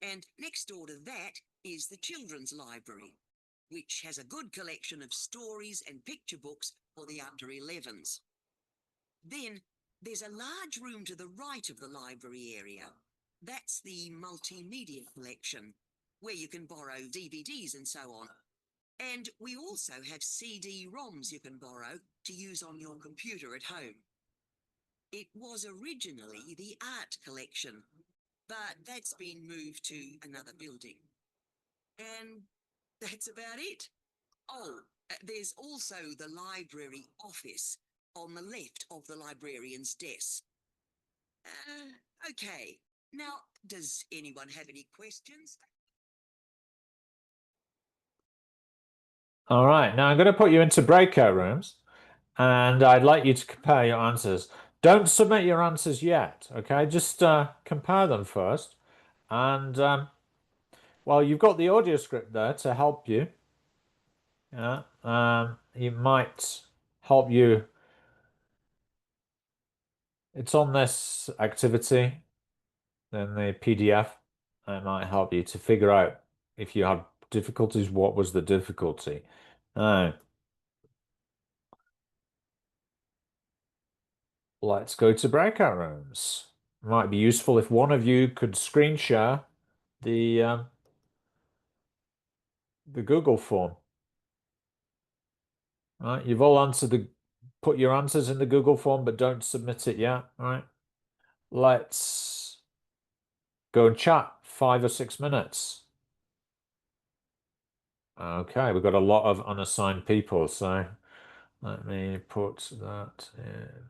And next door to that is the children's library, which has a good collection of stories and picture books for the under 11s. Then there's a large room to the right of the library area. That's the multimedia collection, where you can borrow DVDs and so on. And we also have CD-ROMs you can borrow to use on your computer at home. It was originally the art collection, but that's been moved to another building. And that's about it. Oh, there's also the library office on the left of the librarian's desk. Okay, now, does anyone have any questions? All right, now I'm going to put you into breakout rooms, and I'd like you to compare your answers. Don't submit your answers yet, okay? Just compare them first. And, well, you've got the audio script there to help you. Yeah, it might help you. It's on this activity in the PDF. It might help you to figure out if you had difficulties, what was the difficulty. Let's go to breakout rooms. Might be useful if one of you could screen share the Google form. Right, you've all answered put your answers in the Google form, but don't submit it yet. All right. Let's Go and chat 5 or 6 minutes. Okay, we've got a lot of unassigned people, so let me put that in.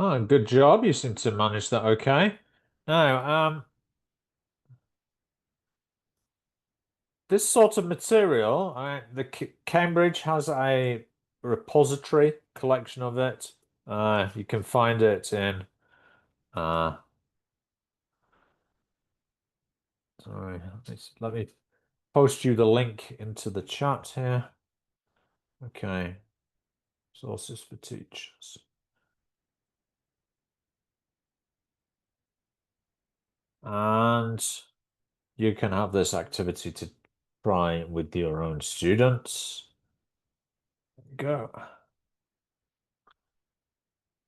Oh, good job. You seem to manage that okay. Now, this sort of material, Cambridge has a repository collection of it. You can find it in sorry, let me post you the link into the chat here. Okay. Sources for teachers. And you can have this activity to try with your own students. Go.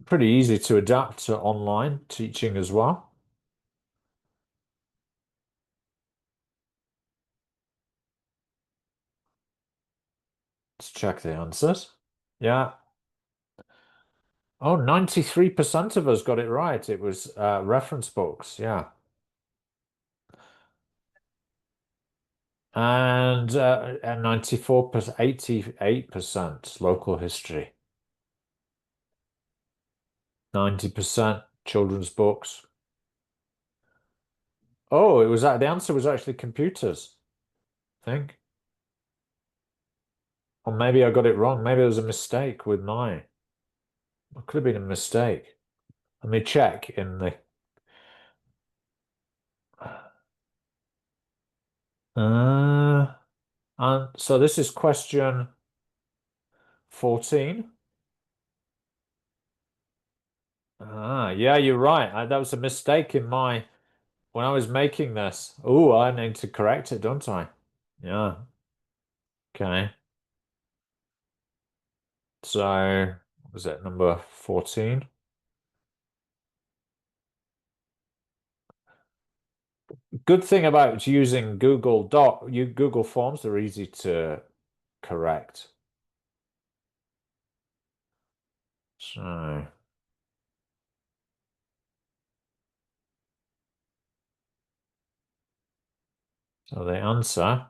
Pretty easy to adapt to online teaching as well. Let's check the answers. Yeah. Oh, 93% of us got it right. It was reference books. Yeah. And 94%, 88% local history. 90% children's books. Oh, it was the answer was actually computers, I think. Or maybe I got it wrong. Maybe there was a mistake with mine. It could have been a mistake. Let me check in the and so this is question 14. Yeah, you're right. That was a mistake in my when I was making this. Oh, I need to correct it, don't I? Yeah. Okay. So, what was it, number 14? Good thing about using Google Forms, they're easy to correct. So the answer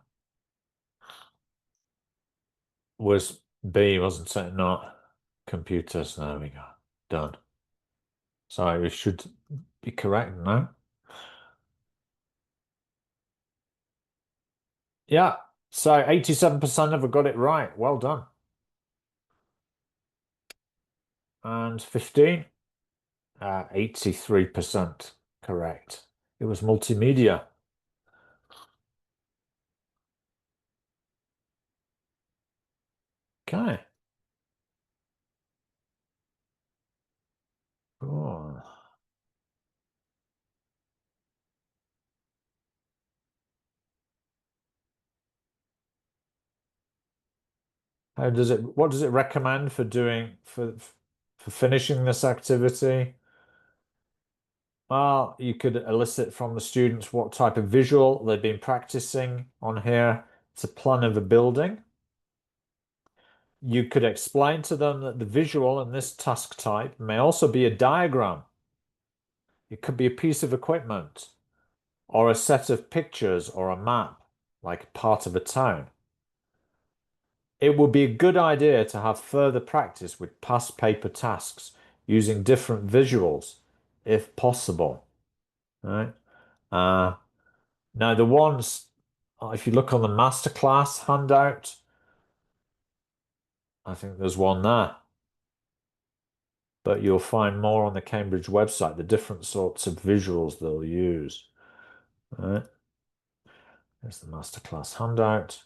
was B, wasn't it? Not computers. There we go. Done. So we should be correct now. Yeah. So 87% have got it right. Well done. And 15, 83% correct. It was multimedia. Okay. Cool. What does it recommend for doing for finishing this activity? Well, you could elicit from the students what type of visual they've been practicing on here. It's a plan of a building. You could explain to them that the visual in this task type may also be a diagram. It could be a piece of equipment or a set of pictures or a map, like part of a town. It would be a good idea to have further practice with past paper tasks using different visuals, if possible. Right? Now the ones, if you look on the masterclass handout, I think there's one there. But you'll find more on the Cambridge website, the different sorts of visuals they'll use. Right? There's the masterclass handout.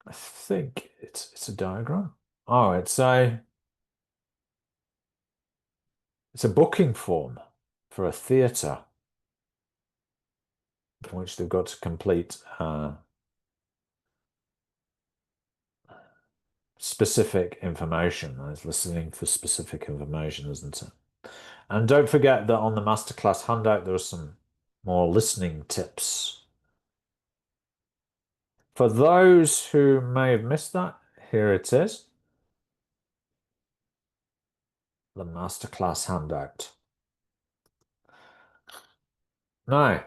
I think it's a diagram. Oh, it's a booking form for a theatre, which they've got to complete specific information. It's listening for specific information, isn't it? And don't forget that on the masterclass handout, there are some more listening tips. For those who may have missed that, here it is. The masterclass handout. Now,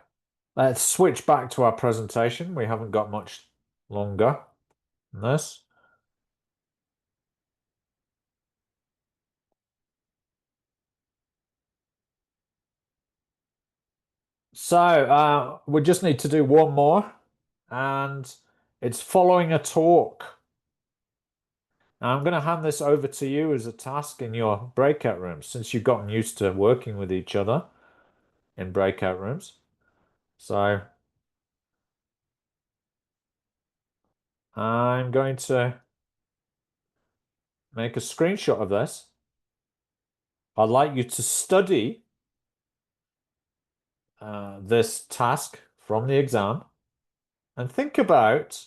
let's switch back to our presentation. We haven't got much longer. in this. So we just need to do one more, and it's following a talk. Now I'm going to hand this over to you as a task in your breakout rooms, since you've gotten used to working with each other in breakout rooms. So I'm going to make a screenshot of this. I'd like you to study this task from the exam and think about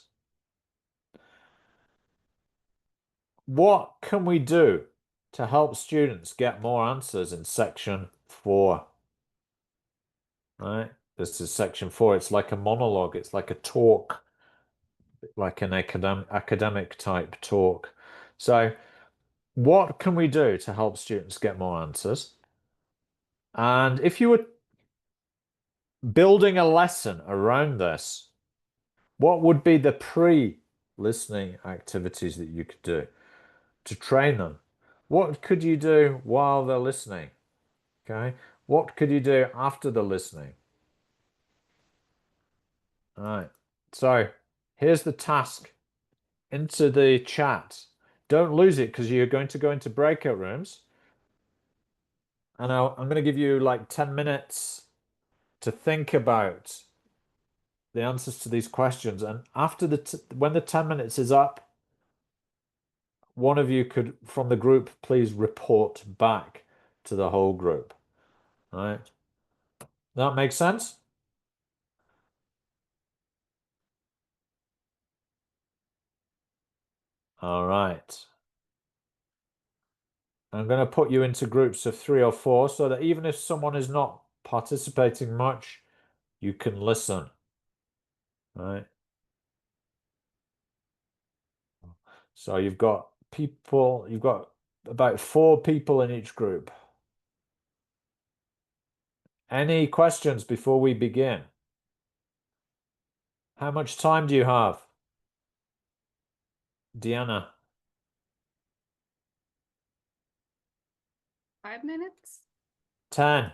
what can we do to help students get more answers in section 4. Right? This is section 4. It's like a monologue. It's like a talk, like an academic type talk. So what can we do to help students get more answers? And if you were building a lesson around this, what would be the pre-listening activities that you could do to train them? What could you do while they're listening? Okay. What could you do after the listening? All right. So here's the task into the chat. Don't lose it because you're going to go into breakout rooms. And I'm going to give you like 10 minutes to think about the answers to these questions. And after when the 10 minutes is up, one of you could, from the group, please report back to the whole group. All right. That makes sense? All right. I'm going to put you into groups of 3 or 4 so that even if someone is not participating much, you can listen. All right. So you've got about 4 people in each group. Any questions before we begin? How much time do you have? Deanna? 5 minutes? 10.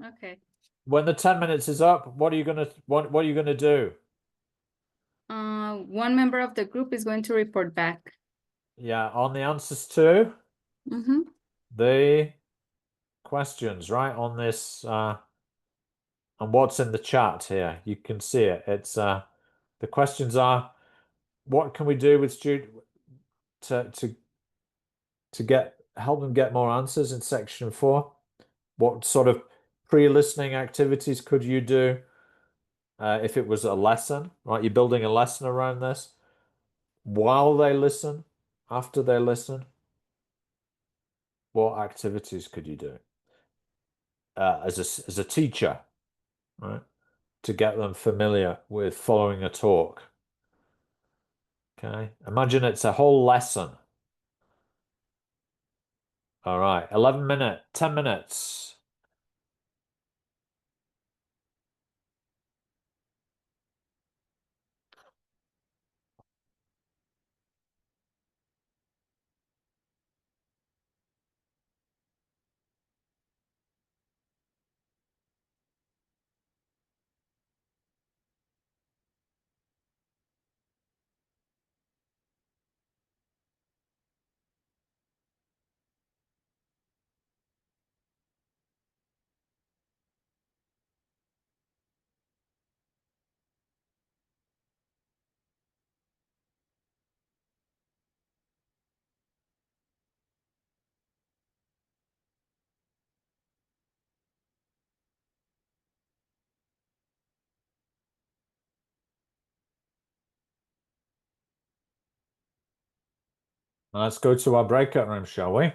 Okay. When the 10 minutes is up, what are you gonna do? One member of the group is going to report back. Yeah, on the answers to the questions, right? On this and what's in the chat here, you can see it. It's the questions are, what can we do with students to help them get more answers in section 4? What sort of pre-listening activities could you do if it was a lesson, right? You're building a lesson around this. While they listen, after they listen, what activities could you do as a teacher, right? To get them familiar with following a talk. Okay, imagine it's a whole lesson. All right, 10 minutes. Let's go to our breakout room, shall we?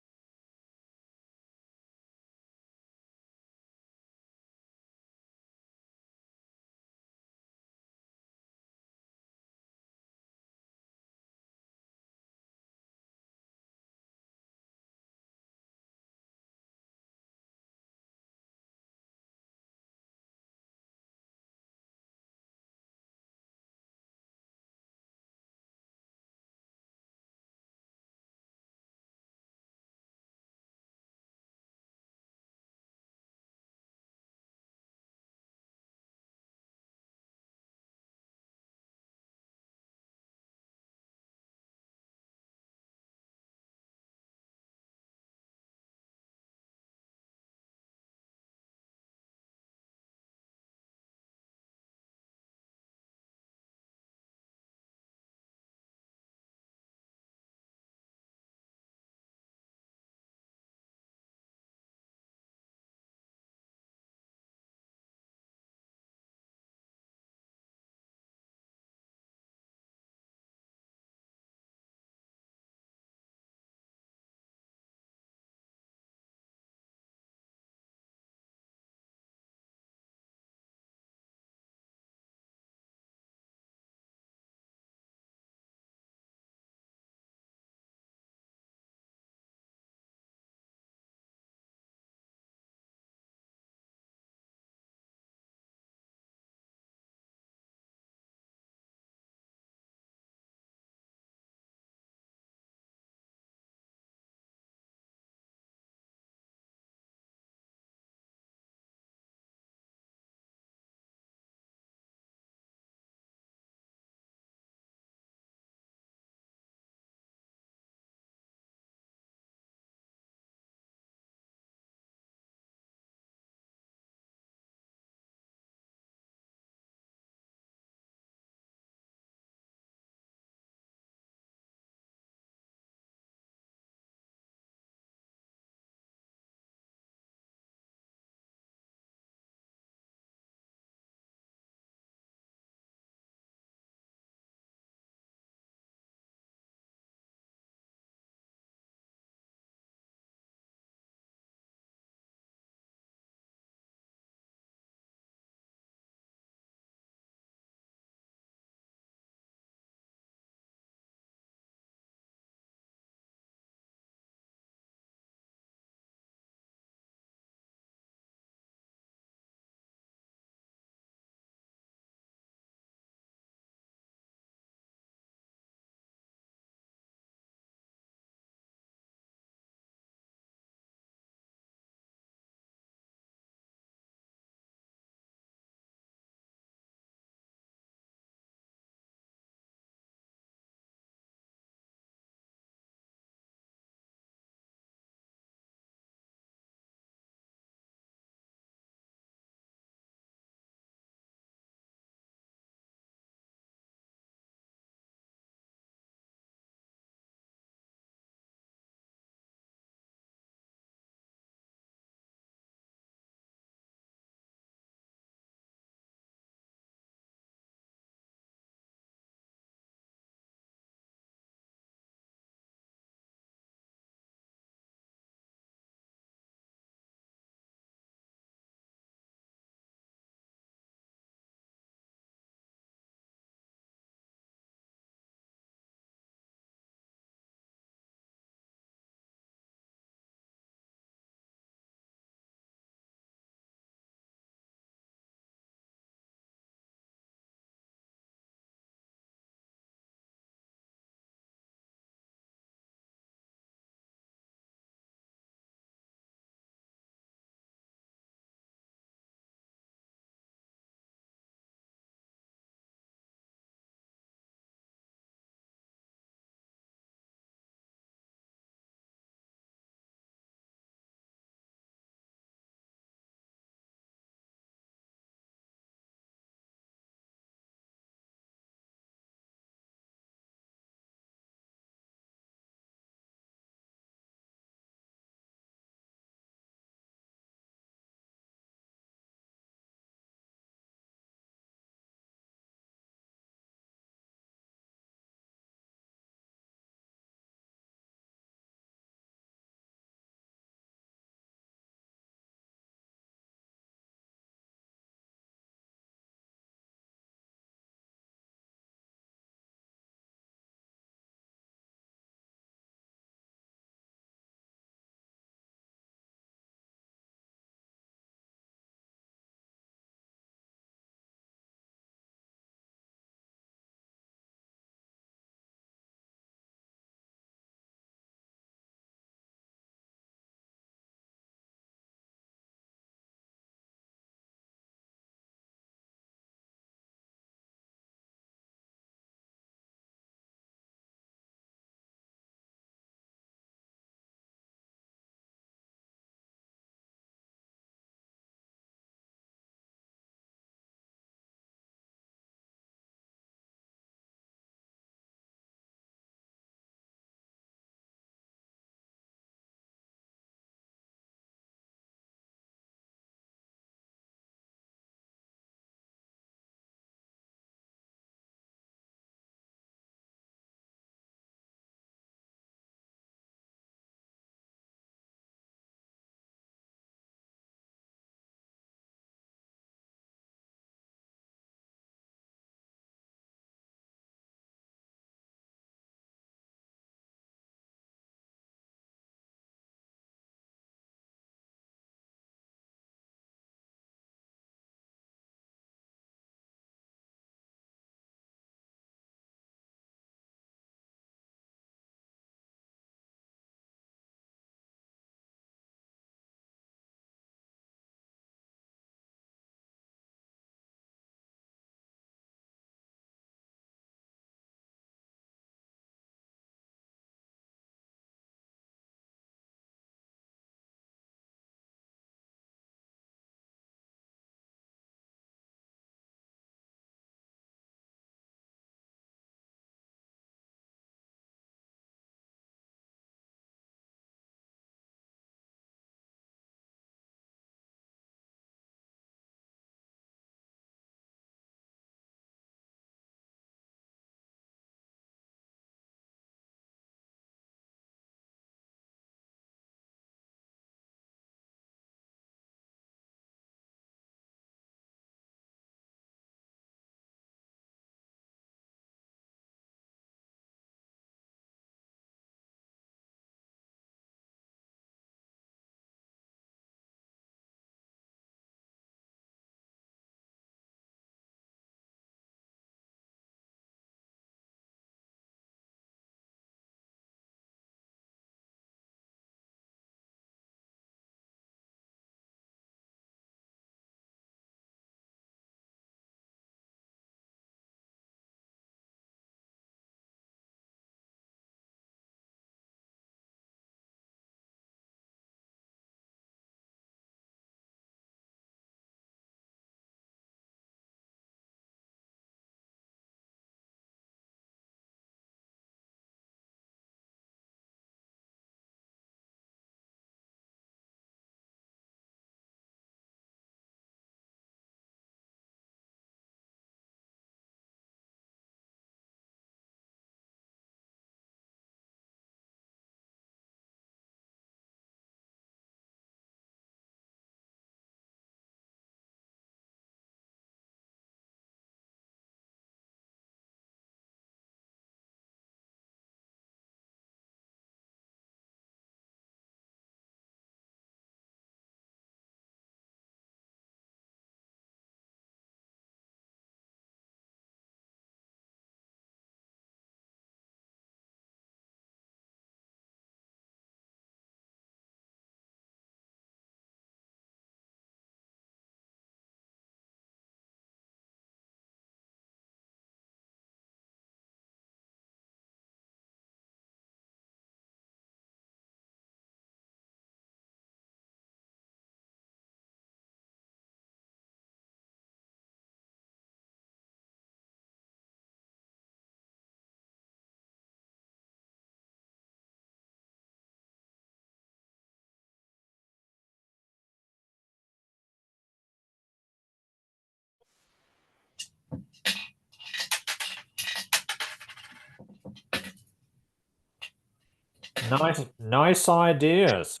Nice ideas.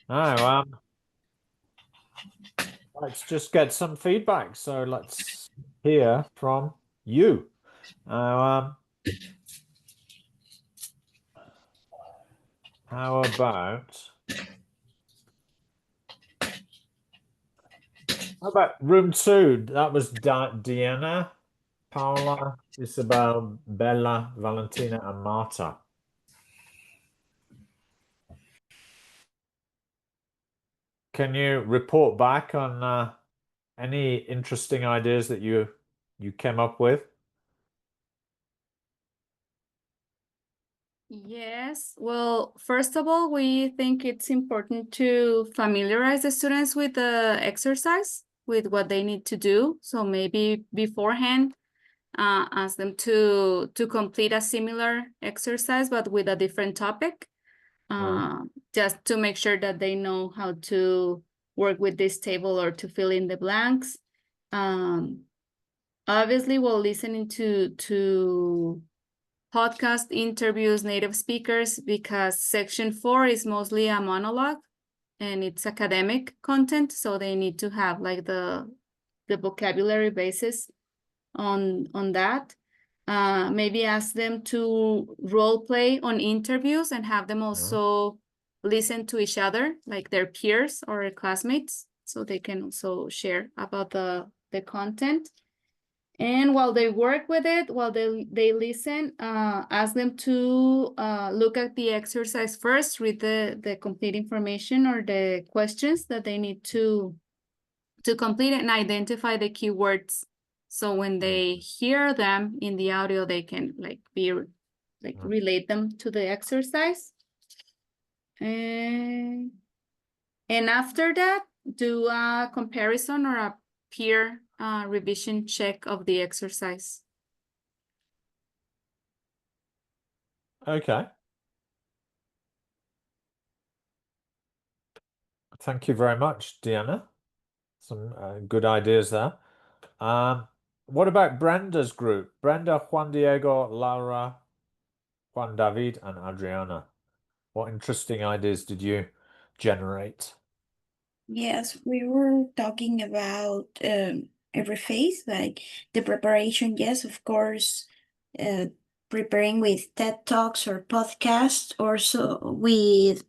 Now, let's just get some feedback. So let's hear from you. Now, how about room 2? That was Deanna, Paula, Isabel, Bella, Valentina, and Marta. Can you report back on any interesting ideas that you came up with? Yes, well, first of all, we think it's important to familiarize the students with the exercise, with what they need to do. So maybe beforehand, ask them to complete a similar exercise, but with a different topic, just to make sure that they know how to work with this table or to fill in the blanks. Obviously, while listening to podcast interviews, native speakers, because section 4 is mostly a monologue and it's academic content. So they need to have like the vocabulary basis on that. Maybe ask them to role play on interviews and have them also listen to each other, like their peers or classmates, so they can also share about the content. And while they work with it, while they listen, ask them to look at the exercise first, read the complete information or the questions that they need to complete and identify the keywords. So when they hear them in the audio, they can relate them to the exercise. And after that, do a comparison or a peer revision check of the exercise. Okay. Thank you very much, Deanna. Some good ideas there. What about Brenda's group? Brenda, Juan Diego, Laura, Juan David, and Adriana. What interesting ideas did you generate? Yes, we were talking about every phase, like the preparation. Yes, of course, preparing with TED Talks or podcasts, also with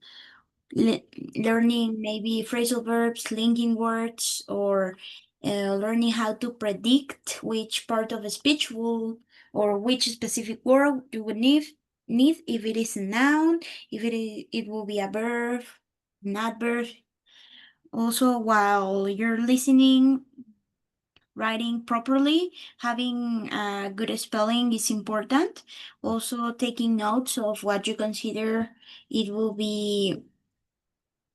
learning maybe phrasal verbs, linking words, or learning how to predict which part of a speech will or which specific word you would need if it is a noun, if it will be a verb, an adverb. Also, while you're listening, writing properly, having good spelling is important. Also, taking notes of what you consider it will be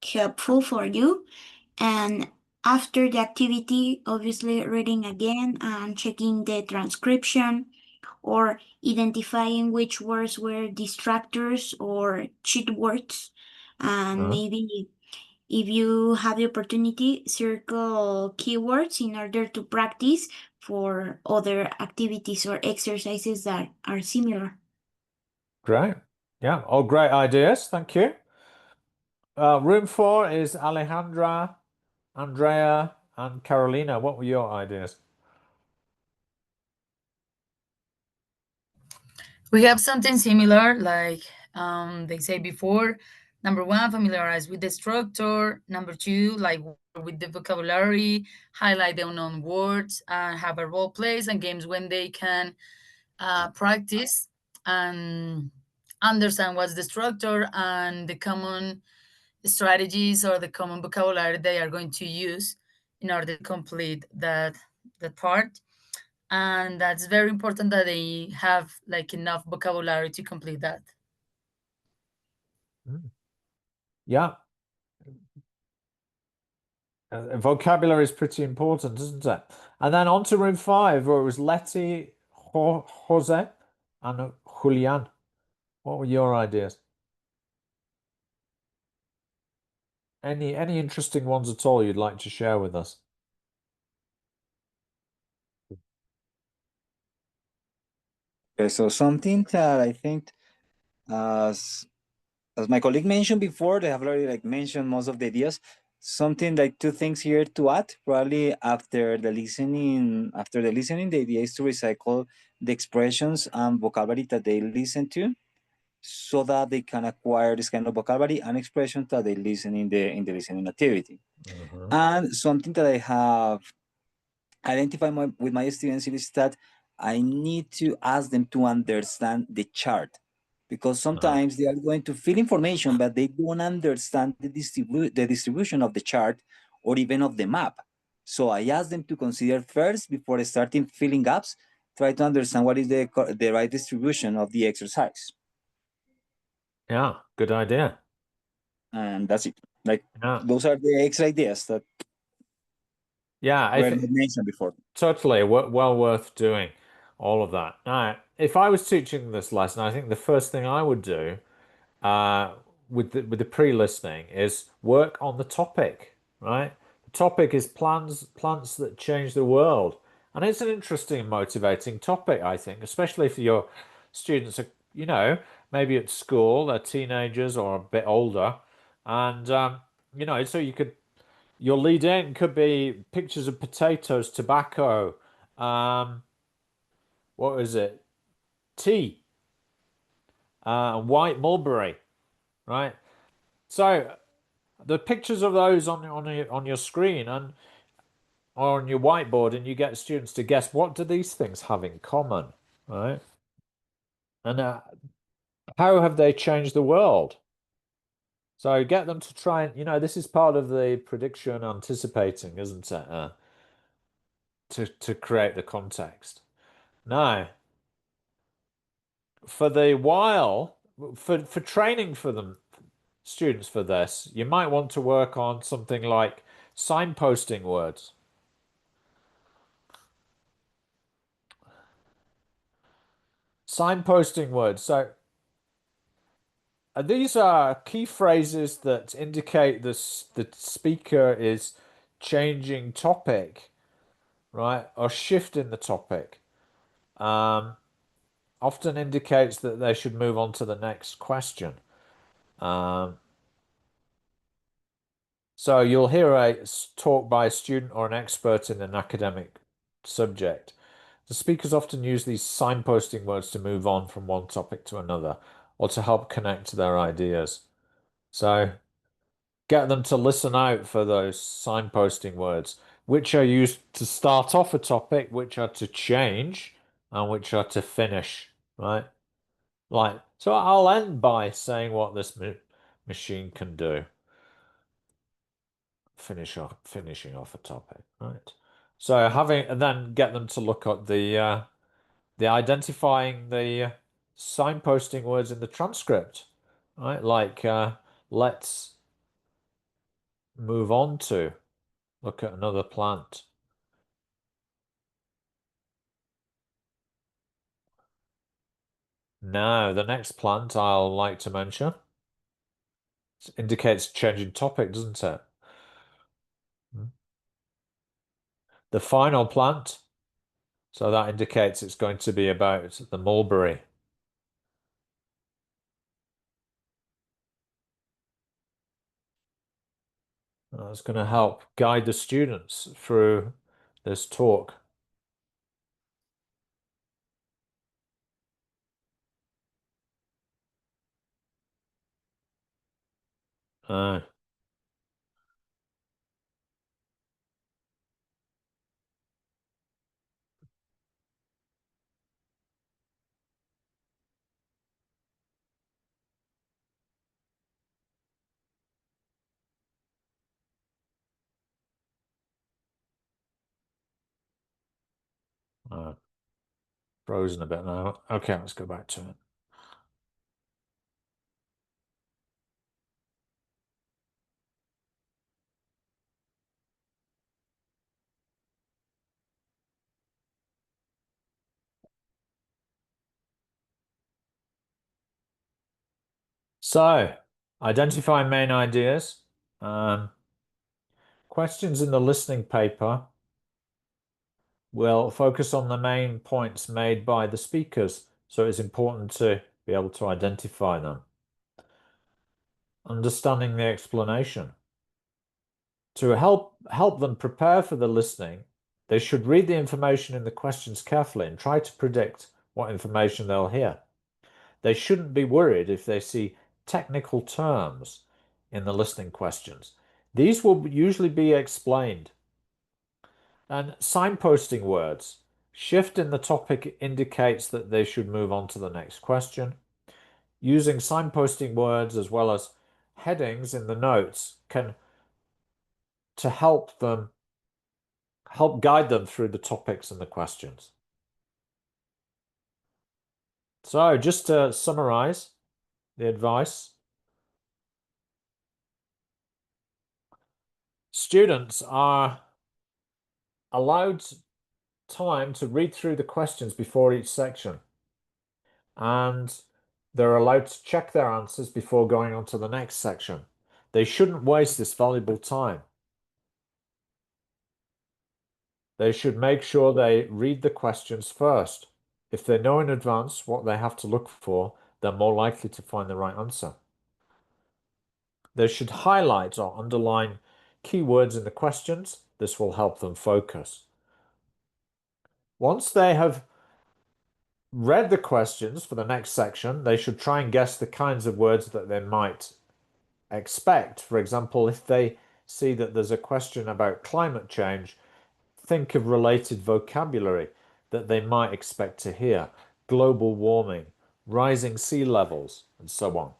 helpful for you. And after the activity, obviously reading again and checking the transcription or identifying which words were distractors or cheat words. And maybe if you have the opportunity, circle keywords in order to practice for other activities or exercises that are similar. Great. Yeah, all great ideas. Thank you. Room 4 is Alejandra, Andrea, and Carolina. What were your ideas? We have something similar, like they say before. Number 1, familiarize with the structure. Number 2, like with the vocabulary, highlight the unknown words, and have a role plays and games when they can practice and understand what's the structure and the common strategies or the common vocabulary they are going to use in order to complete that part. And that's very important that they have like enough vocabulary to complete that. Yeah. Vocabulary is pretty important, isn't it? And then on to room 5, where it was Letty, Jose, and Julian. What were your ideas? Any interesting ones at all you'd like to share with us? Okay, so something that I think as as my colleague mentioned before, they have already like mentioned most of the ideas. Something like two things here to add. Probably after the listening, the idea is to recycle the expressions and vocabulary that they listen to, so that they can acquire this kind of vocabulary and expressions that they listen in the listening activity. And something that I have identified with my students is that I need to ask them to understand the chart, because sometimes they are going to feel information, but they don't understand the distribution of the chart or even of the map. So I ask them to consider first, before starting filling gaps, try to understand what is the right distribution of the exercise. Yeah, good idea. And that's it. Like, Yeah. those are the extra ideas that Yeah, were not mentioned before. totally well worth doing all of that. Now, if I was teaching this lesson, I think the first thing I would do with the pre-listening is work on the topic, right? The topic is plants that change the world. And it's an interesting, motivating topic, I think, especially if your students are, you know, maybe at school, they're teenagers or a bit older. And, you know, so your lead in could be pictures of potatoes, tobacco, what is it? Tea, white mulberry, right? So the pictures of those on your screen and or on your whiteboard, and you get students to guess, what do these things have in common, right? And how have they changed the world? So get them to try and, you know, this is part of the prediction anticipating, isn't it? To create the context. Now, for training for them students for this, you might want to work on something like signposting words. Signposting words. So these are key phrases that indicate the speaker is changing topic, right? Or shifting the topic. Often indicates that they should move on to the next question. So you'll hear a talk by a student or an expert in an academic subject. The speakers often use these signposting words to move on from one topic to another, or to help connect their ideas. So get them to listen out for those signposting words, which are used to start off a topic, which are to change, and which are to finish, right? Like, so I'll end by saying what this machine can do. Finishing off a topic, right? So and then get them to look at the identifying the signposting words in the transcript, right? Like let's move on to look at another plant. Now, the next plant I'll like to mention indicates changing topic, doesn't it? The final plant, so that indicates it's going to be about the mulberry. That's going to help guide the students through this talk. Frozen a bit now. Okay, let's go back to it. So, identify main ideas. Questions in the listening paper will focus on the main points made by the speakers, so it's important to be able to identify them. understanding the explanation. To help them prepare for the listening, they should read the information in the questions carefully and try to predict what information they'll hear. They shouldn't be worried if they see technical terms in the listening questions. These will usually be explained. And signposting words. Shift in the topic indicates that they should move on to the next question. Using signposting words as well as headings in the notes can to help guide them through the topics and the questions. So just to summarize the advice, students are allowed time to read through the questions before each section, and they're allowed to check their answers before going on to the next section. They shouldn't waste this valuable time. They should make sure they read the questions first. If they know in advance what they have to look for, they're more likely to find the right answer. They should highlight or underline keywords in the questions. This will help them focus. Once they have read the questions for the next section, they should try and guess the kinds of words that they might expect. For example, if they see that there's a question about climate change, think of related vocabulary that they might expect to hear: global warming, rising sea levels, and so on.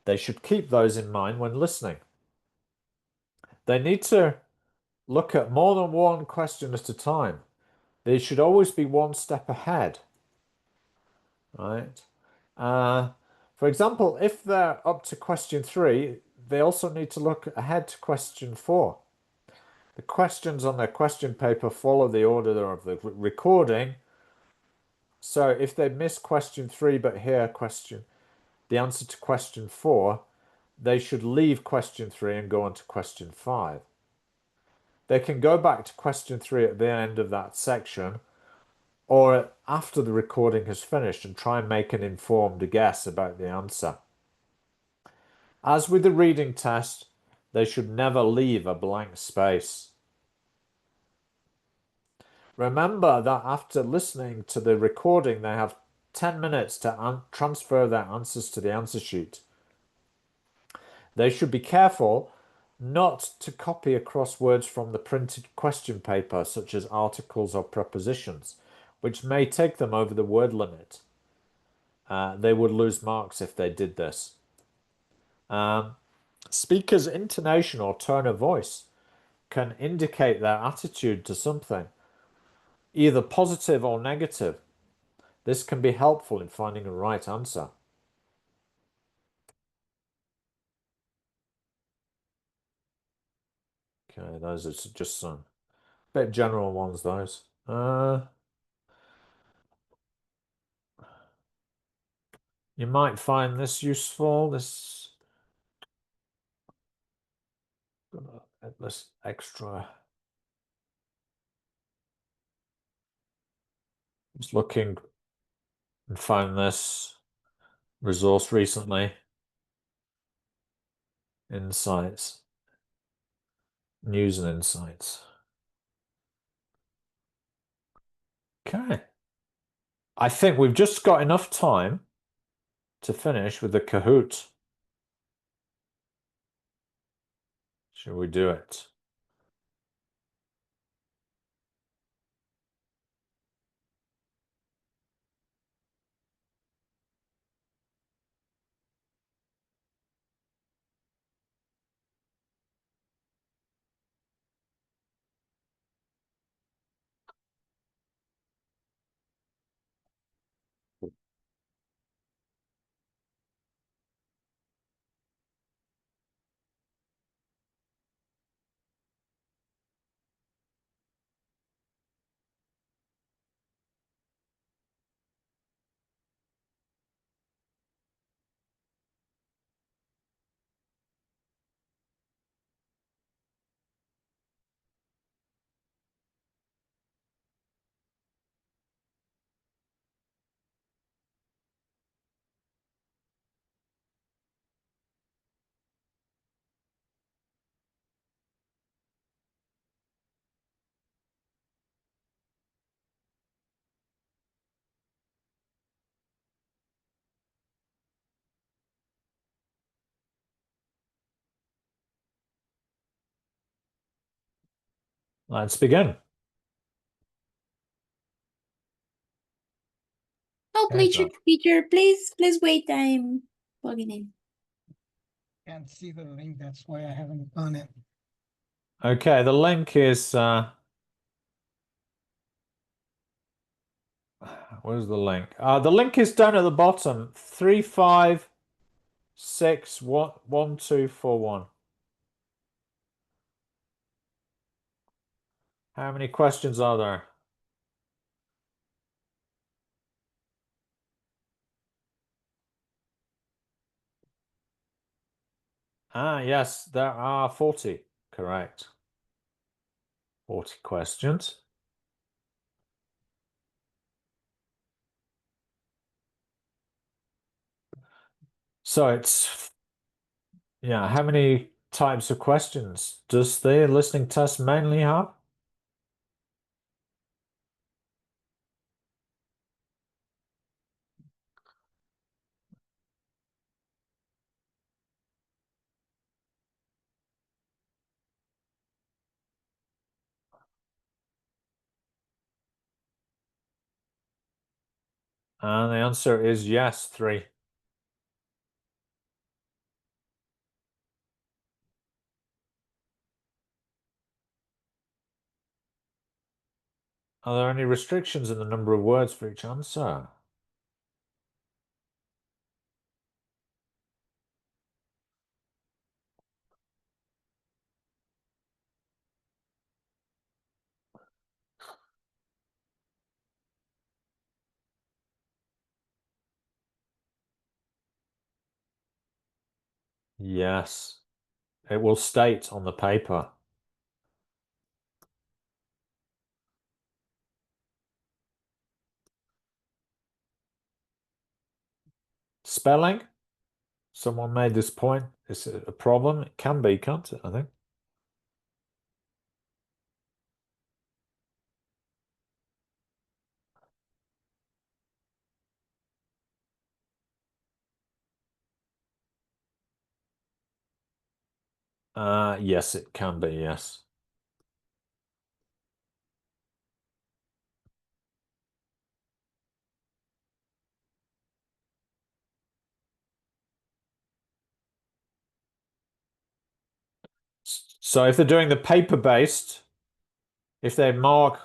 They should keep those in mind when listening. They need to look at more than one question at a time. They should always be one step ahead, right? For example, if they're up to question 3, they also need to look ahead to question 4. The questions on their question paper follow the order of the recording. So if they miss question 3 but hear the answer to question 4, they should leave question 3 and go on to question 5. They can go back to question 3 at the end of that section or after the recording has finished and try and make an informed guess about the answer. As with the reading test, they should never leave a blank space. Remember that after listening to the recording, they have 10 minutes to transfer their answers to the answer sheet. They should be careful not to copy across words from the printed question paper, such as articles or prepositions, which may take them over the word limit. They would lose marks if they did this. Speakers' intonation or tone of voice can indicate their attitude to something, either positive or negative. This can be helpful in finding a right answer. Okay, those are just some bit general ones, those. You might find this useful, this extra. Just looking and found this resource recently. Insights. News and insights. Okay. I think we've just got enough time to finish with the Kahoot. Shall we do it? Let's begin. Oh, Okay, teacher, please wait. I'm plugging in. Can't see the link, that's why I haven't done it. Okay, the link is where's the link? The link is down at the bottom. 3561241. How many questions are there? Yes, there are 40. Correct. 40 questions. So it's, yeah, how many types of questions does the listening test mainly have? And the answer is yes, 3. Are there any restrictions in the number of words for each answer? Yes, it will state on the paper. Spelling? Someone made this point. Is it a problem? It can be, can't it, I think? Yes, it can be, yes. So if they're doing the paper-based, if they mark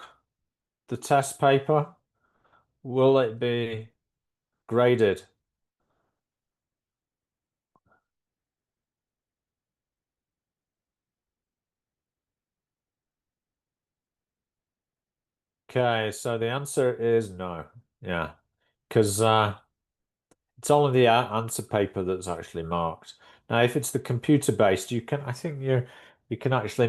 the test paper, will it be graded? Okay, so the answer is no. Yeah, because it's only the answer paper that's actually marked. Now, if it's the computer-based, I think you can actually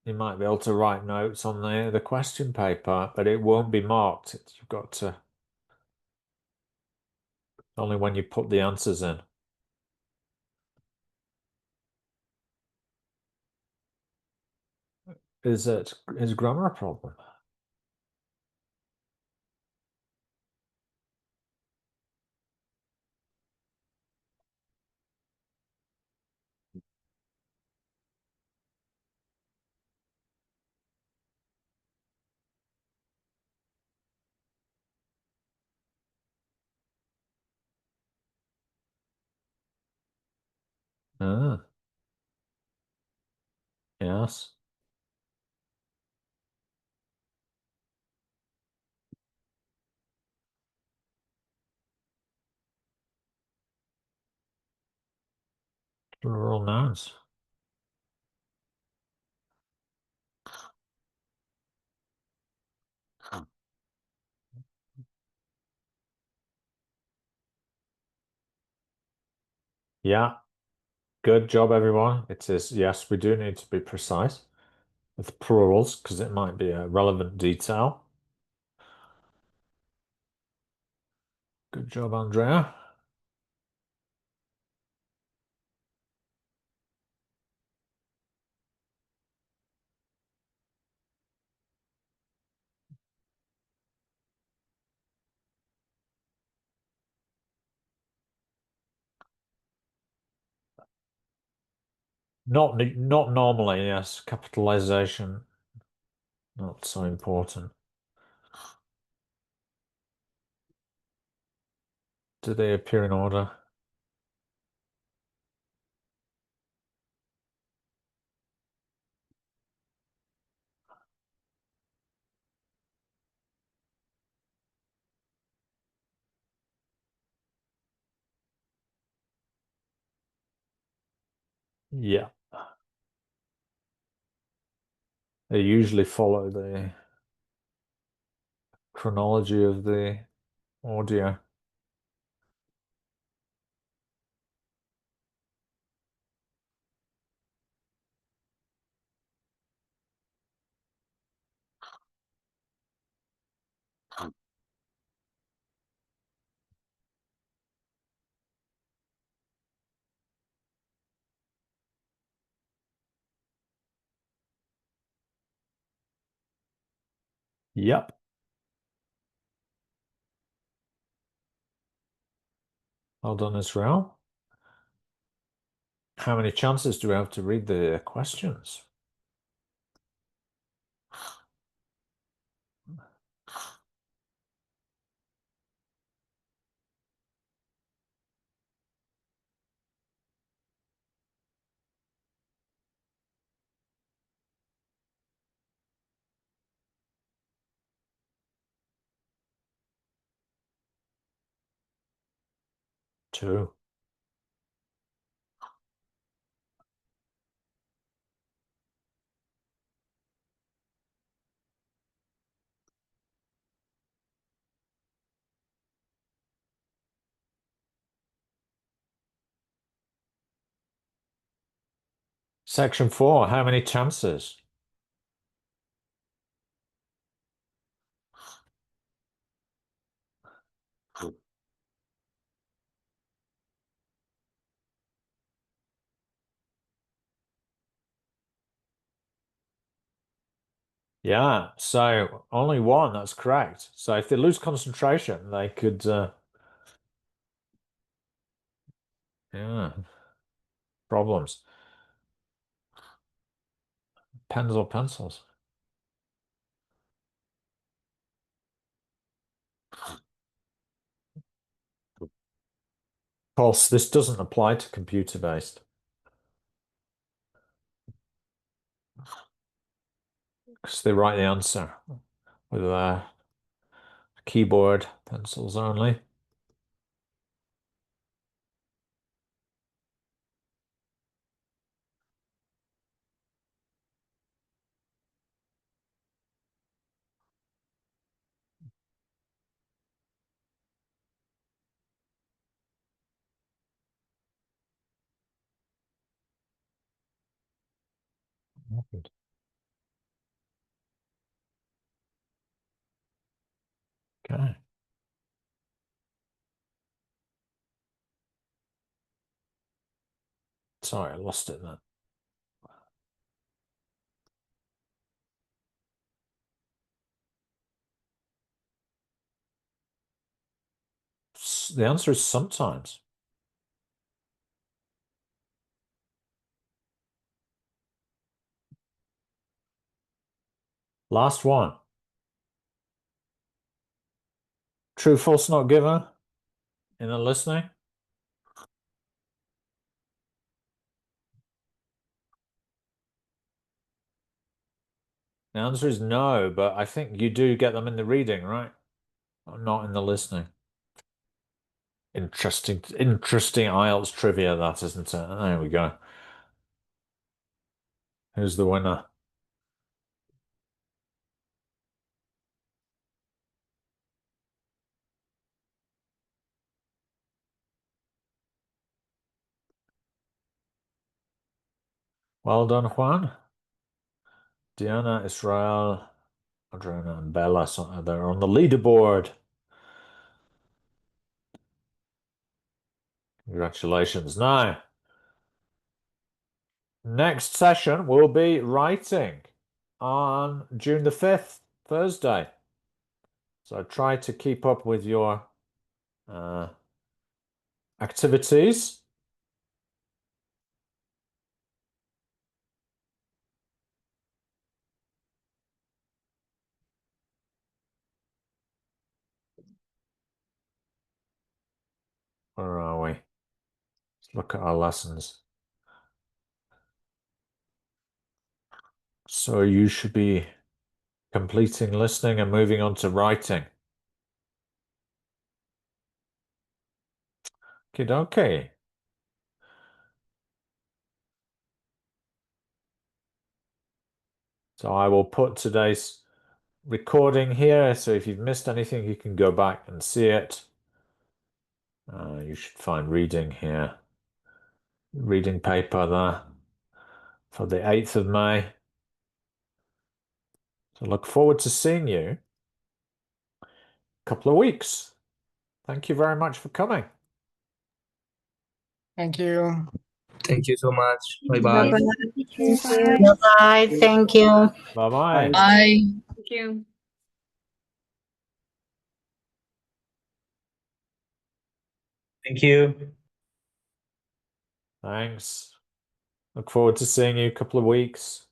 you might be able to write notes on the question paper, but it won't be marked. You've got to only when you put the answers in. Is grammar a problem? Ah, yes. Plural nouns. Yeah, good job, everyone. It is, yes, we do need to be precise with plurals because it might be a relevant detail. Good job, Andrea. Not normally, yes. Capitalization, not so important. Do they appear in order? Yeah. They usually follow the chronology of the audio. Yep. Well done, Israel. How many chances do we have to read the questions? Two. Section 4, how many chances? Yeah, so only one, that's correct. So if they lose concentration, they could, yeah, problems. Pens or pencils? Of course, this doesn't apply to computer-based. Because they write the answer with a keyboard, pencils only. Good. Okay. Sorry, I lost it then. The answer is sometimes. Last one. True, false, not given in the listening. The answer is no, but I think you do get them in the reading, right? Not in the listening. Interesting IELTS trivia, that, isn't it? There we go. Who's the winner? Well done, Juan. Diana, Israel, Adriana, and Bella, so they're on the leaderboard. Congratulations. Now, next session will be writing on June the 5th, Thursday. So try to keep up with your activities. Where are we? Let's look at our lessons. So you should be completing listening and moving on to writing. Okay. So I will put today's recording here. So if you've missed anything, you can go back and see it. You should find reading here. Reading paper there for the 8th of May. So look forward to seeing you in a couple of weeks. Thank you very much for coming. Thank you. Thank you so much. Bye-bye. Bye. Thank you. Bye-bye. Bye. Thank you. Thank you. Thanks. Look forward to seeing you in a couple of weeks.